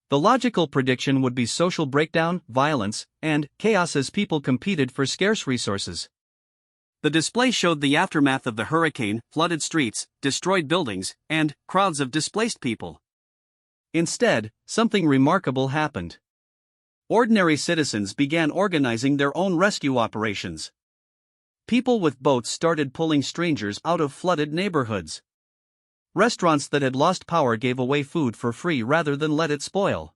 The logical prediction would be social breakdown, violence, and chaos as people competed for scarce resources. The display showed the aftermath of the hurricane, flooded streets, destroyed buildings, and crowds of displaced people. Instead, something remarkable happened. Ordinary citizens began organizing their own rescue operations. People with boats started pulling strangers out of flooded neighborhoods. Restaurants that had lost power gave away food for free rather than let it spoil.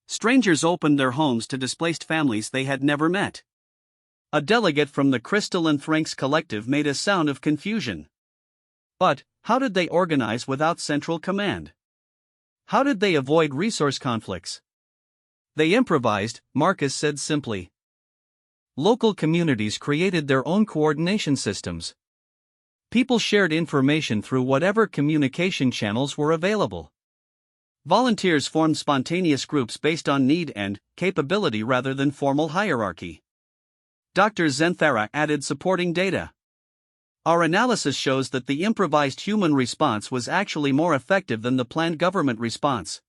Strangers opened their homes to displaced families they had never met. A delegate from the Crystal and Thranks Collective made a sound of confusion. But, how did they organize without central command? How did they avoid resource conflicts? They improvised, Marcus said simply. Local communities created their own coordination systems. People shared information through whatever communication channels were available. Volunteers formed spontaneous groups based on need and capability rather than formal hierarchy. Dr. Zenthara added supporting data. Our analysis shows that the improvised human response was actually more effective than the planned government response.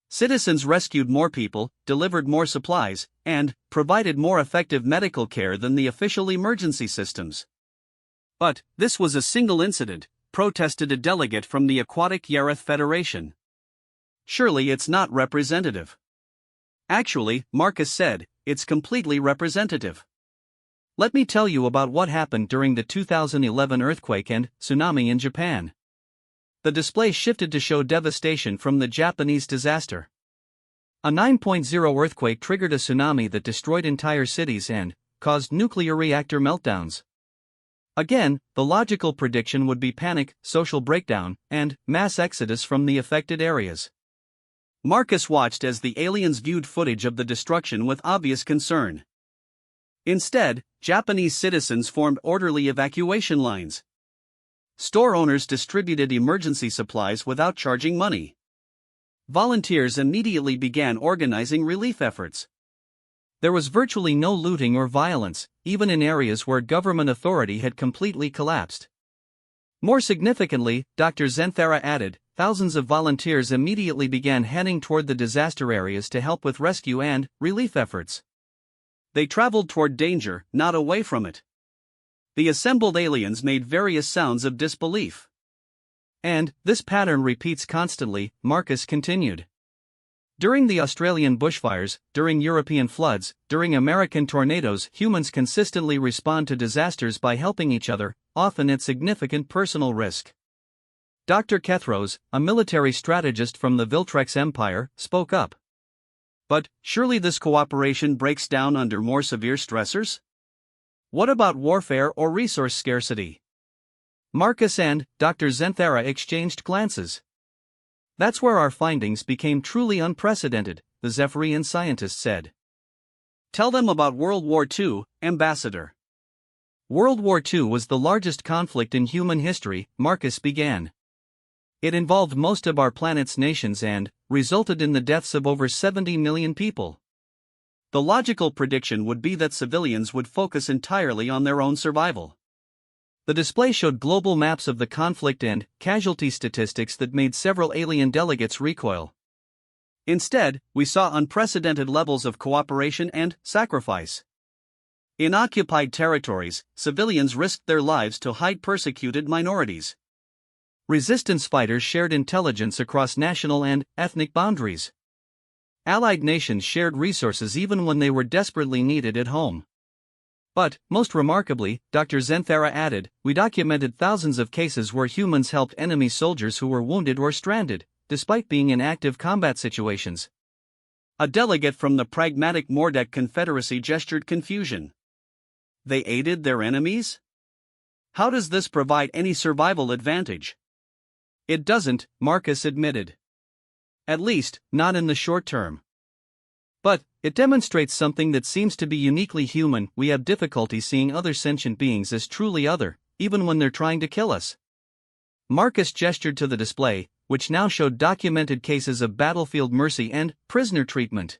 Citizens rescued more people, delivered more supplies, and provided more effective medical care than the official emergency systems. But this was a single incident, protested a delegate from the Aquatic Yareth Federation. Surely it's not representative. Actually, Marcus said, it's completely representative. Let me tell you about what happened during the 2011 earthquake and tsunami in Japan. The display shifted to show devastation from the Japanese disaster. A 9.0 earthquake triggered a tsunami that destroyed entire cities and caused nuclear reactor meltdowns. Again, the logical prediction would be panic, social breakdown, and mass exodus from the affected areas. Marcus watched as the aliens viewed footage of the destruction with obvious concern. Instead, Japanese citizens formed orderly evacuation lines. Store owners distributed emergency supplies without charging money. Volunteers immediately began organizing relief efforts. There was virtually no looting or violence, even in areas where government authority had completely collapsed. More significantly, Dr. Zenthara added, thousands of volunteers immediately began heading toward the disaster areas to help with rescue and relief efforts. They traveled toward danger, not away from it. The assembled aliens made various sounds of disbelief. And this pattern repeats constantly, Marcus continued. During the Australian bushfires, during European floods, during American tornadoes, humans consistently respond to disasters by helping each other, often at significant personal risk. Dr. Kethros, a military strategist from the Viltrex Empire, spoke up. But surely this cooperation breaks down under more severe stressors? What about warfare or resource scarcity? Marcus and Dr. Zenthara exchanged glances. That's where our findings became truly unprecedented, the Zephyrian scientist said. Tell them about World War II, Ambassador. World War II was the largest conflict in human history, Marcus began. It involved most of our planet's nations and resulted in the deaths of over 70 million people. The logical prediction would be that civilians would focus entirely on their own survival. The display showed global maps of the conflict and casualty statistics that made several alien delegates recoil. Instead, we saw unprecedented levels of cooperation and sacrifice. In occupied territories, civilians risked their lives to hide persecuted minorities. Resistance fighters shared intelligence across national and ethnic boundaries. Allied nations shared resources even when they were desperately needed at home. But, most remarkably, Dr. Zenthara added, we documented thousands of cases where humans helped enemy soldiers who were wounded or stranded, despite being in active combat situations. A delegate from the pragmatic Mordek Confederacy gestured confusion. They aided their enemies? How does this provide any survival advantage? It doesn't, Marcus admitted. At least, not in the short term. But it demonstrates something that seems to be uniquely human. We have difficulty seeing other sentient beings as truly other, even when they're trying to kill us. Marcus gestured to the display, which now showed documented cases of battlefield mercy and prisoner treatment.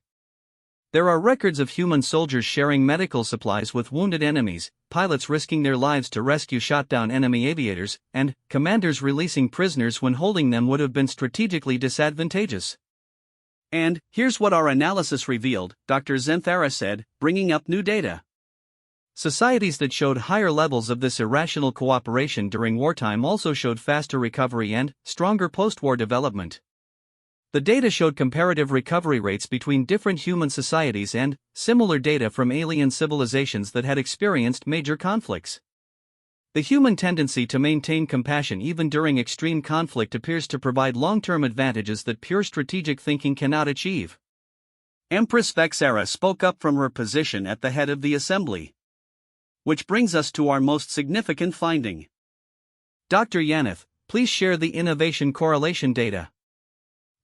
There are records of human soldiers sharing medical supplies with wounded enemies, pilots risking their lives to rescue shot-down enemy aviators, and commanders releasing prisoners when holding them would have been strategically disadvantageous. And here's what our analysis revealed, Dr. Zenthara said, bringing up new data. Societies that showed higher levels of this irrational cooperation during wartime also showed faster recovery and stronger post-war development. The data showed comparative recovery rates between different human societies and similar data from alien civilizations that had experienced major conflicts. The human tendency to maintain compassion even during extreme conflict appears to provide long-term advantages that pure strategic thinking cannot achieve. Empress Vexera spoke up from her position at the head of the assembly. Which brings us to our most significant finding. Dr. Yaneth, please share the innovation correlation data.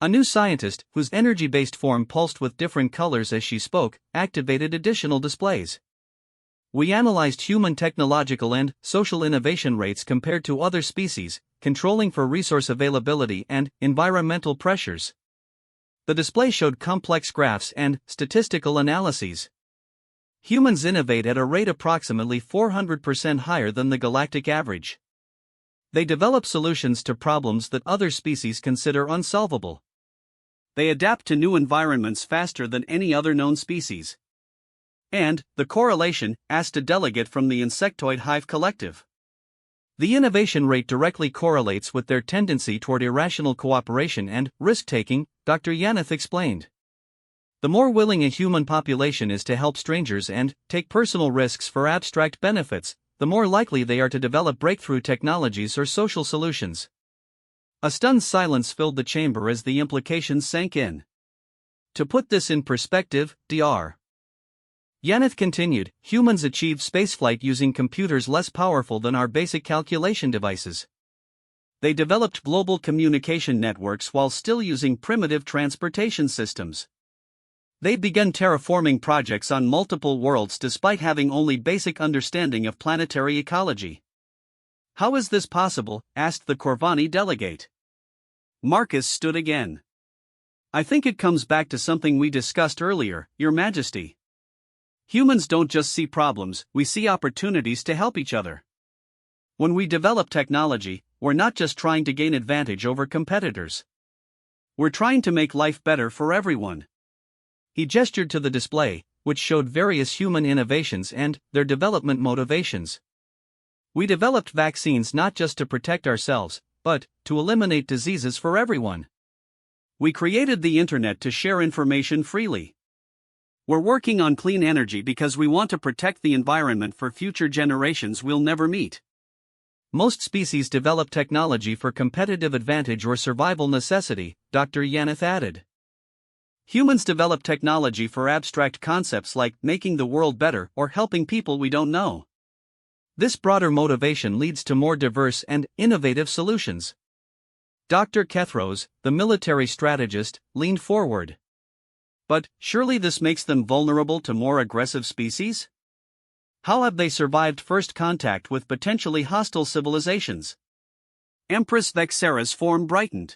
A new scientist, whose energy-based form pulsed with different colors as she spoke, activated additional displays. We analyzed human technological and social innovation rates compared to other species, controlling for resource availability and environmental pressures. The display showed complex graphs and statistical analyses. Humans innovate at a rate approximately 400% higher than the galactic average. They develop solutions to problems that other species consider unsolvable. They adapt to new environments faster than any other known species. And the correlation, asked a delegate from the insectoid hive collective. The innovation rate directly correlates with their tendency toward irrational cooperation and risk-taking, Dr. Yaneth explained. The more willing a human population is to help strangers and take personal risks for abstract benefits, the more likely they are to develop breakthrough technologies or social solutions. A stunned silence filled the chamber as the implications sank in. To put this in perspective, Dr. Yaneth continued, humans achieve spaceflight using computers less powerful than our basic calculation devices. They developed global communication networks while still using primitive transportation systems. They began terraforming projects on multiple worlds despite having only basic understanding of planetary ecology. How is this possible? Asked the Corvani delegate. Marcus stood again. I think it comes back to something we discussed earlier, Your Majesty. Humans don't just see problems, we see opportunities to help each other. When we develop technology, we're not just trying to gain advantage over competitors. We're trying to make life better for everyone." He gestured to the display, which showed various human innovations and their development motivations. "We developed vaccines not just to protect ourselves, but to eliminate diseases for everyone. We created the internet to share information freely. We're working on clean energy because we want to protect the environment for future generations we'll never meet." Most species develop technology for competitive advantage or survival necessity, Dr. Yaneth added. Humans develop technology for abstract concepts like making the world better or helping people we don't know. This broader motivation leads to more diverse and innovative solutions. Dr. Kethros, the military strategist, leaned forward. "But surely this makes them vulnerable to more aggressive species? How have they survived first contact with potentially hostile civilizations?" Empress Vexera's form brightened.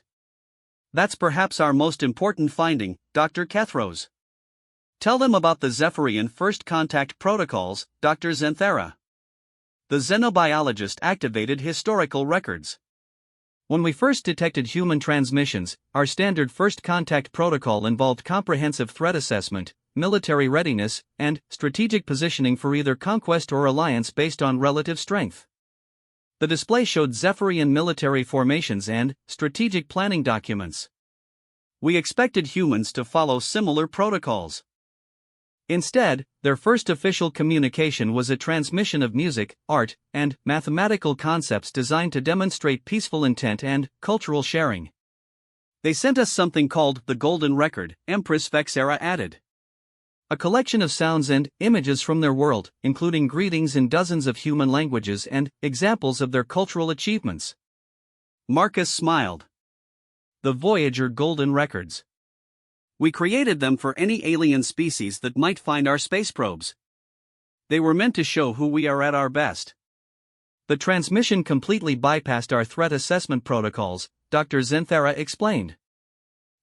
"That's perhaps our most important finding, Dr. Kethros. Tell them about the Zephyrian First Contact Protocols, Dr. Zenthera." The xenobiologist activated historical records. "When we first detected human transmissions, our standard First Contact Protocol involved comprehensive threat assessment, military readiness, and strategic positioning for either conquest or alliance based on relative strength." The display showed Zephyrian military formations and strategic planning documents. "We expected humans to follow similar protocols. Instead, their first official communication was a transmission of music, art, and mathematical concepts designed to demonstrate peaceful intent and cultural sharing. They sent us something called the Golden Record," Empress Vexera added. "A collection of sounds and images from their world, including greetings in dozens of human languages and examples of their cultural achievements." Marcus smiled. "The Voyager Golden Records. We created them for any alien species that might find our space probes. They were meant to show who we are at our best. The transmission completely bypassed our threat assessment protocols," Dr. Zenthera explained.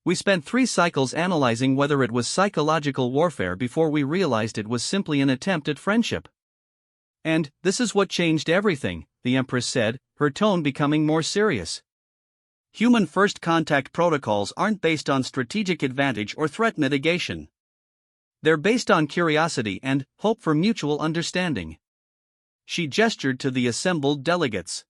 "We spent 3 cycles analyzing whether it was psychological warfare before we realized it was simply an attempt at friendship. And this is what changed everything," the Empress said, her tone becoming more serious. "Human first contact protocols aren't based on strategic advantage or threat mitigation. They're based on curiosity and hope for mutual understanding." She gestured to the assembled delegates.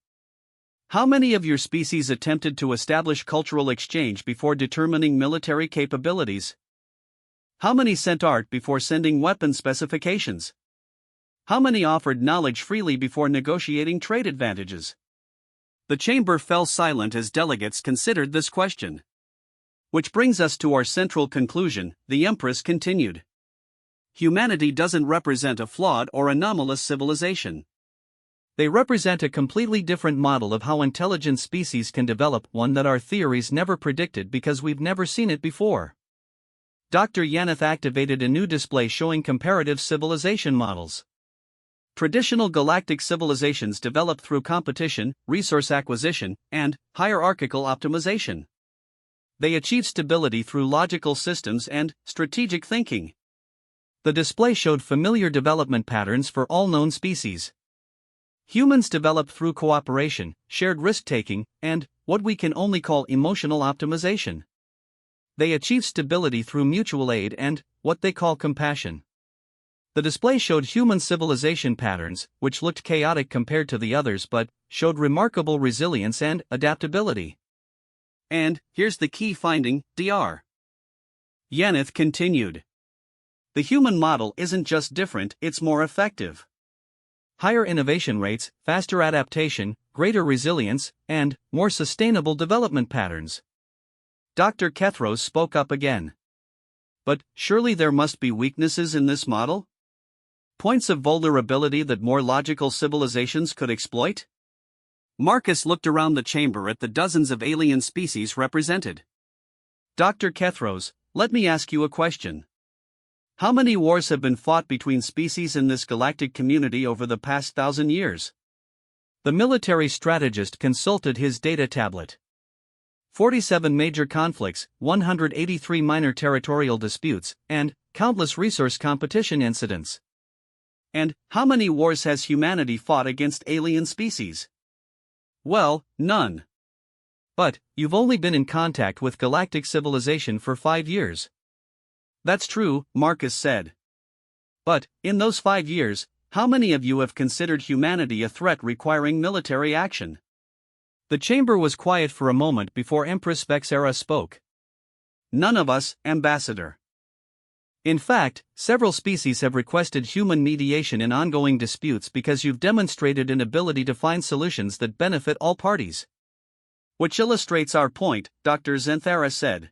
"How many of your species attempted to establish cultural exchange before determining military capabilities? How many sent art before sending weapon specifications? How many offered knowledge freely before negotiating trade advantages?" The chamber fell silent as delegates considered this question. "Which brings us to our central conclusion," the Empress continued. "Humanity doesn't represent a flawed or anomalous civilization. They represent a completely different model of how intelligent species can develop, one that our theories never predicted because we've never seen it before." Dr. Yaneth activated a new display showing comparative civilization models. Traditional galactic civilizations develop through competition, resource acquisition, and hierarchical optimization. They achieve stability through logical systems and strategic thinking. The display showed familiar development patterns for all known species. Humans develop through cooperation, shared risk-taking, and what we can only call emotional optimization. They achieve stability through mutual aid and what they call compassion. The display showed human civilization patterns, which looked chaotic compared to the others but showed remarkable resilience and adaptability. "And here's the key finding, Dr. Yaneth continued. The human model isn't just different, it's more effective. Higher innovation rates, faster adaptation, greater resilience, and more sustainable development patterns." Dr. Kethros spoke up again. "But surely there must be weaknesses in this model? Points of vulnerability that more logical civilizations could exploit?" Marcus looked around the chamber at the dozens of alien species represented. "Dr. Kethros, let me ask you a question. How many wars have been fought between species in this galactic community over the past 1,000 years?" The military strategist consulted his data tablet. 47 major conflicts, 183 minor territorial disputes, and countless resource competition incidents. "And how many wars has humanity fought against alien species?" Well, none. But, you've only been in contact with galactic civilization for 5 years. That's true, Marcus said. But, in those 5 years, how many of you have considered humanity a threat requiring military action? The chamber was quiet for a moment before Empress Vexera spoke. None of us, Ambassador. In fact, several species have requested human mediation in ongoing disputes because you've demonstrated an ability to find solutions that benefit all parties. Which illustrates our point, Dr. Zenthara said.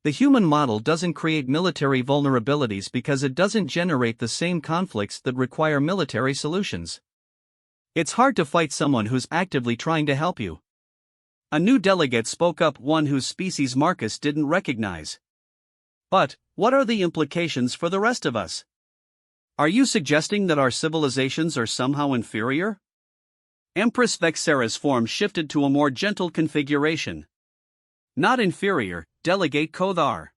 The human model doesn't create military vulnerabilities because it doesn't generate the same conflicts that require military solutions. It's hard to fight someone who's actively trying to help you. A new delegate spoke up, one whose species Marcus didn't recognize. But, what are the implications for the rest of us? Are you suggesting that our civilizations are somehow inferior? Empress Vexera's form shifted to a more gentle configuration. Not inferior, Delegate Kothar.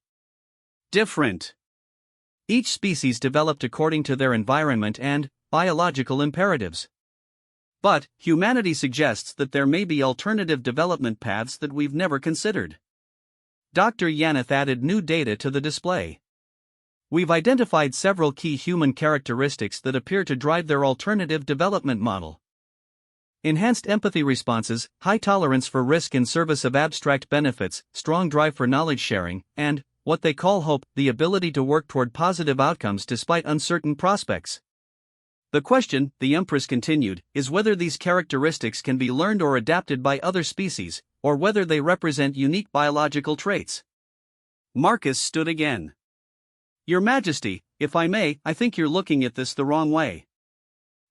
Different. Each species developed according to their environment and biological imperatives. But, humanity suggests that there may be alternative development paths that we've never considered. Dr. Yaneth added new data to the display. We've identified several key human characteristics that appear to drive their alternative development model. Enhanced empathy responses, high tolerance for risk in service of abstract benefits, strong drive for knowledge sharing, and, what they call hope, the ability to work toward positive outcomes despite uncertain prospects. The question, the Empress continued, is whether these characteristics can be learned or adapted by other species, or whether they represent unique biological traits. Marcus stood again. Your Majesty, if I may, I think you're looking at this the wrong way.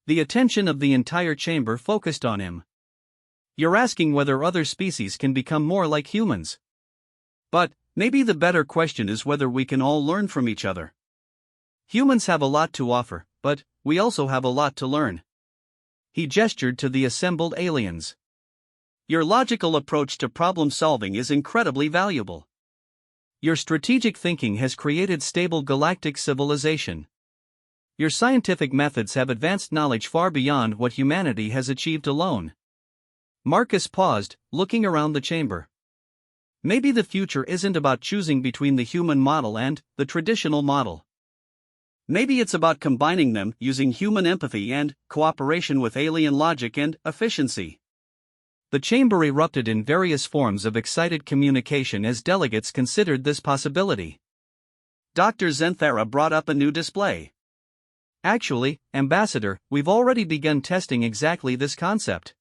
The attention of the entire chamber focused on him. You're asking whether other species can become more like humans. But, maybe the better question is whether we can all learn from each other. Humans have a lot to offer, but we also have a lot to learn. He gestured to the assembled aliens. Your logical approach to problem solving is incredibly valuable. Your strategic thinking has created stable galactic civilization. Your scientific methods have advanced knowledge far beyond what humanity has achieved alone. Marcus paused, looking around the chamber. Maybe the future isn't about choosing between the human model and the traditional model. Maybe it's about combining them using human empathy and cooperation with alien logic and efficiency. The chamber erupted in various forms of excited communication as delegates considered this possibility. Dr. Zenthara brought up a new display. Actually, Ambassador, we've already begun testing exactly this concept.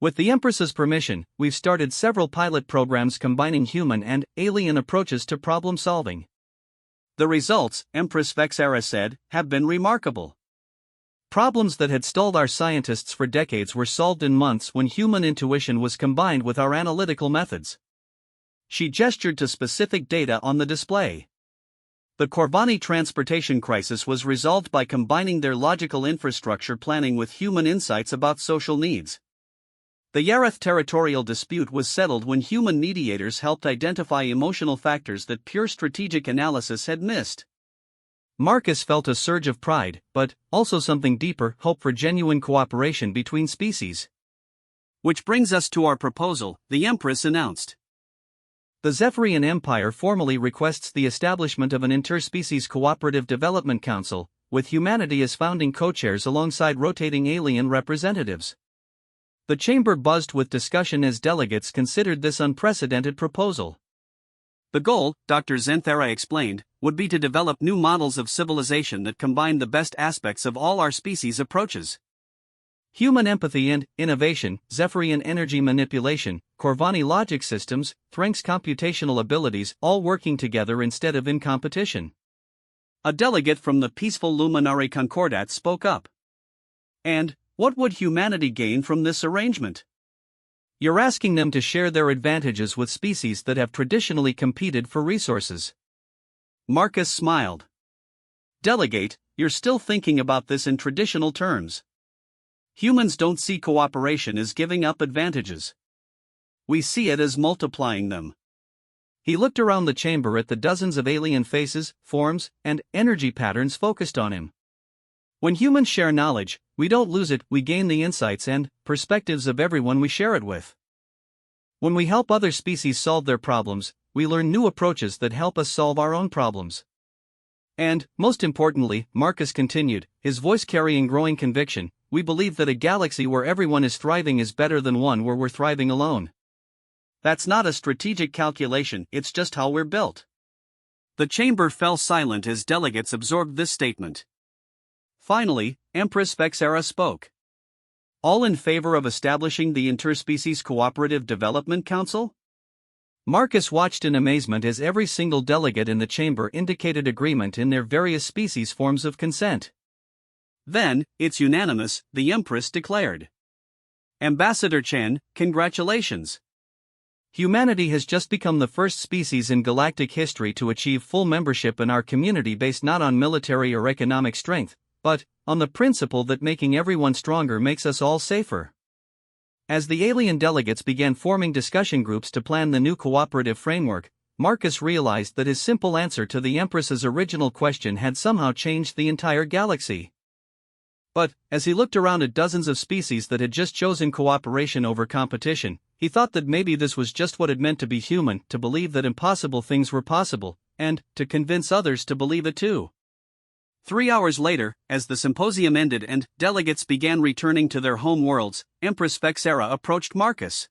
With the Empress's permission, we've started several pilot programs combining human and alien approaches to problem solving. The results, Empress Vexera said, have been remarkable. Problems that had stalled our scientists for decades were solved in months when human intuition was combined with our analytical methods. She gestured to specific data on the display. The Corvani transportation crisis was resolved by combining their logical infrastructure planning with human insights about social needs. The Yareth territorial dispute was settled when human mediators helped identify emotional factors that pure strategic analysis had missed. Marcus felt a surge of pride, but also something deeper, hope for genuine cooperation between species. Which brings us to our proposal, the Empress announced. The Zephyrian Empire formally requests the establishment of an interspecies cooperative development council, with humanity as founding co-chairs alongside rotating alien representatives. The chamber buzzed with discussion as delegates considered this unprecedented proposal. The goal, Dr. Zenthara explained, would be to develop new models of civilization that combine the best aspects of all our species' approaches. Human empathy and innovation, Zephyrian energy manipulation, Corvani logic systems, Threnk's computational abilities, all working together instead of in competition. A delegate from the peaceful Luminary Concordat spoke up. And, what would humanity gain from this arrangement? You're asking them to share their advantages with species that have traditionally competed for resources. Marcus smiled. Delegate, you're still thinking about this in traditional terms. Humans don't see cooperation as giving up advantages. We see it as multiplying them. He looked around the chamber at the dozens of alien faces, forms, and energy patterns focused on him. When humans share knowledge, we don't lose it, we gain the insights and perspectives of everyone we share it with. When we help other species solve their problems, we learn new approaches that help us solve our own problems. And, most importantly, Marcus continued, his voice carrying growing conviction, we believe that a galaxy where everyone is thriving is better than one where we're thriving alone. That's not a strategic calculation, it's just how we're built. The chamber fell silent as delegates absorbed this statement. Finally, Empress Vexera spoke. All in favor of establishing the Interspecies Cooperative Development Council? Marcus watched in amazement as every single delegate in the chamber indicated agreement in their various species forms of consent. Then, it's unanimous, the Empress declared. Ambassador Chen, congratulations. Humanity has just become the first species in galactic history to achieve full membership in our community based not on military or economic strength, but on the principle that making everyone stronger makes us all safer. As the alien delegates began forming discussion groups to plan the new cooperative framework, Marcus realized that his simple answer to the Empress's original question had somehow changed the entire galaxy. But, as he looked around at dozens of species that had just chosen cooperation over competition, he thought that maybe this was just what it meant to be human, to believe that impossible things were possible, and to convince others to believe it too. 3 hours later, as the symposium ended and delegates began returning to their home worlds, Empress Vexera approached Marcus.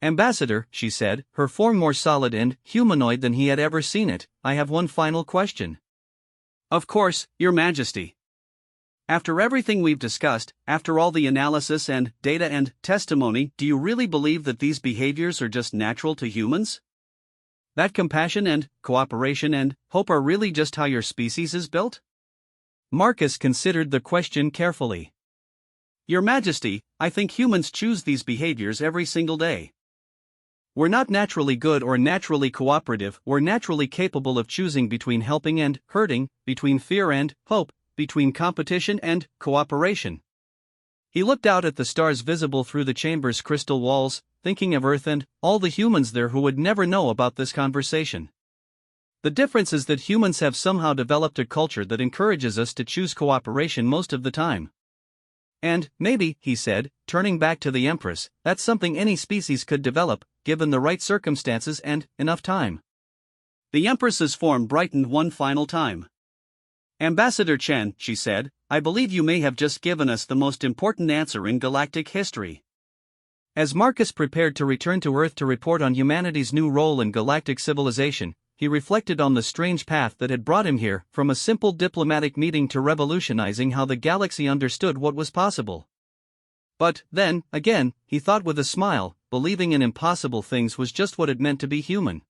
Ambassador, she said, her form more solid and humanoid than he had ever seen it, I have one final question. Of course, Your Majesty. After everything we've discussed, after all the analysis and data and testimony, do you really believe that these behaviors are just natural to humans? That compassion and cooperation and hope are really just how your species is built? Marcus considered the question carefully. Your Majesty, I think humans choose these behaviors every single day. We're not naturally good or naturally cooperative, we're naturally capable of choosing between helping and hurting, between fear and hope, between competition and cooperation. He looked out at the stars visible through the chamber's crystal walls, thinking of Earth and all the humans there who would never know about this conversation. The difference is that humans have somehow developed a culture that encourages us to choose cooperation most of the time. And, maybe, he said, turning back to the Empress, that's something any species could develop, given the right circumstances and enough time. The Empress's form brightened one final time. Ambassador Chen, she said, I believe you may have just given us the most important answer in galactic history. As Marcus prepared to return to Earth to report on humanity's new role in galactic civilization, he reflected on the strange path that had brought him here, from a simple diplomatic meeting to revolutionizing how the galaxy understood what was possible. But, then, again, he thought with a smile, believing in impossible things was just what it meant to be human.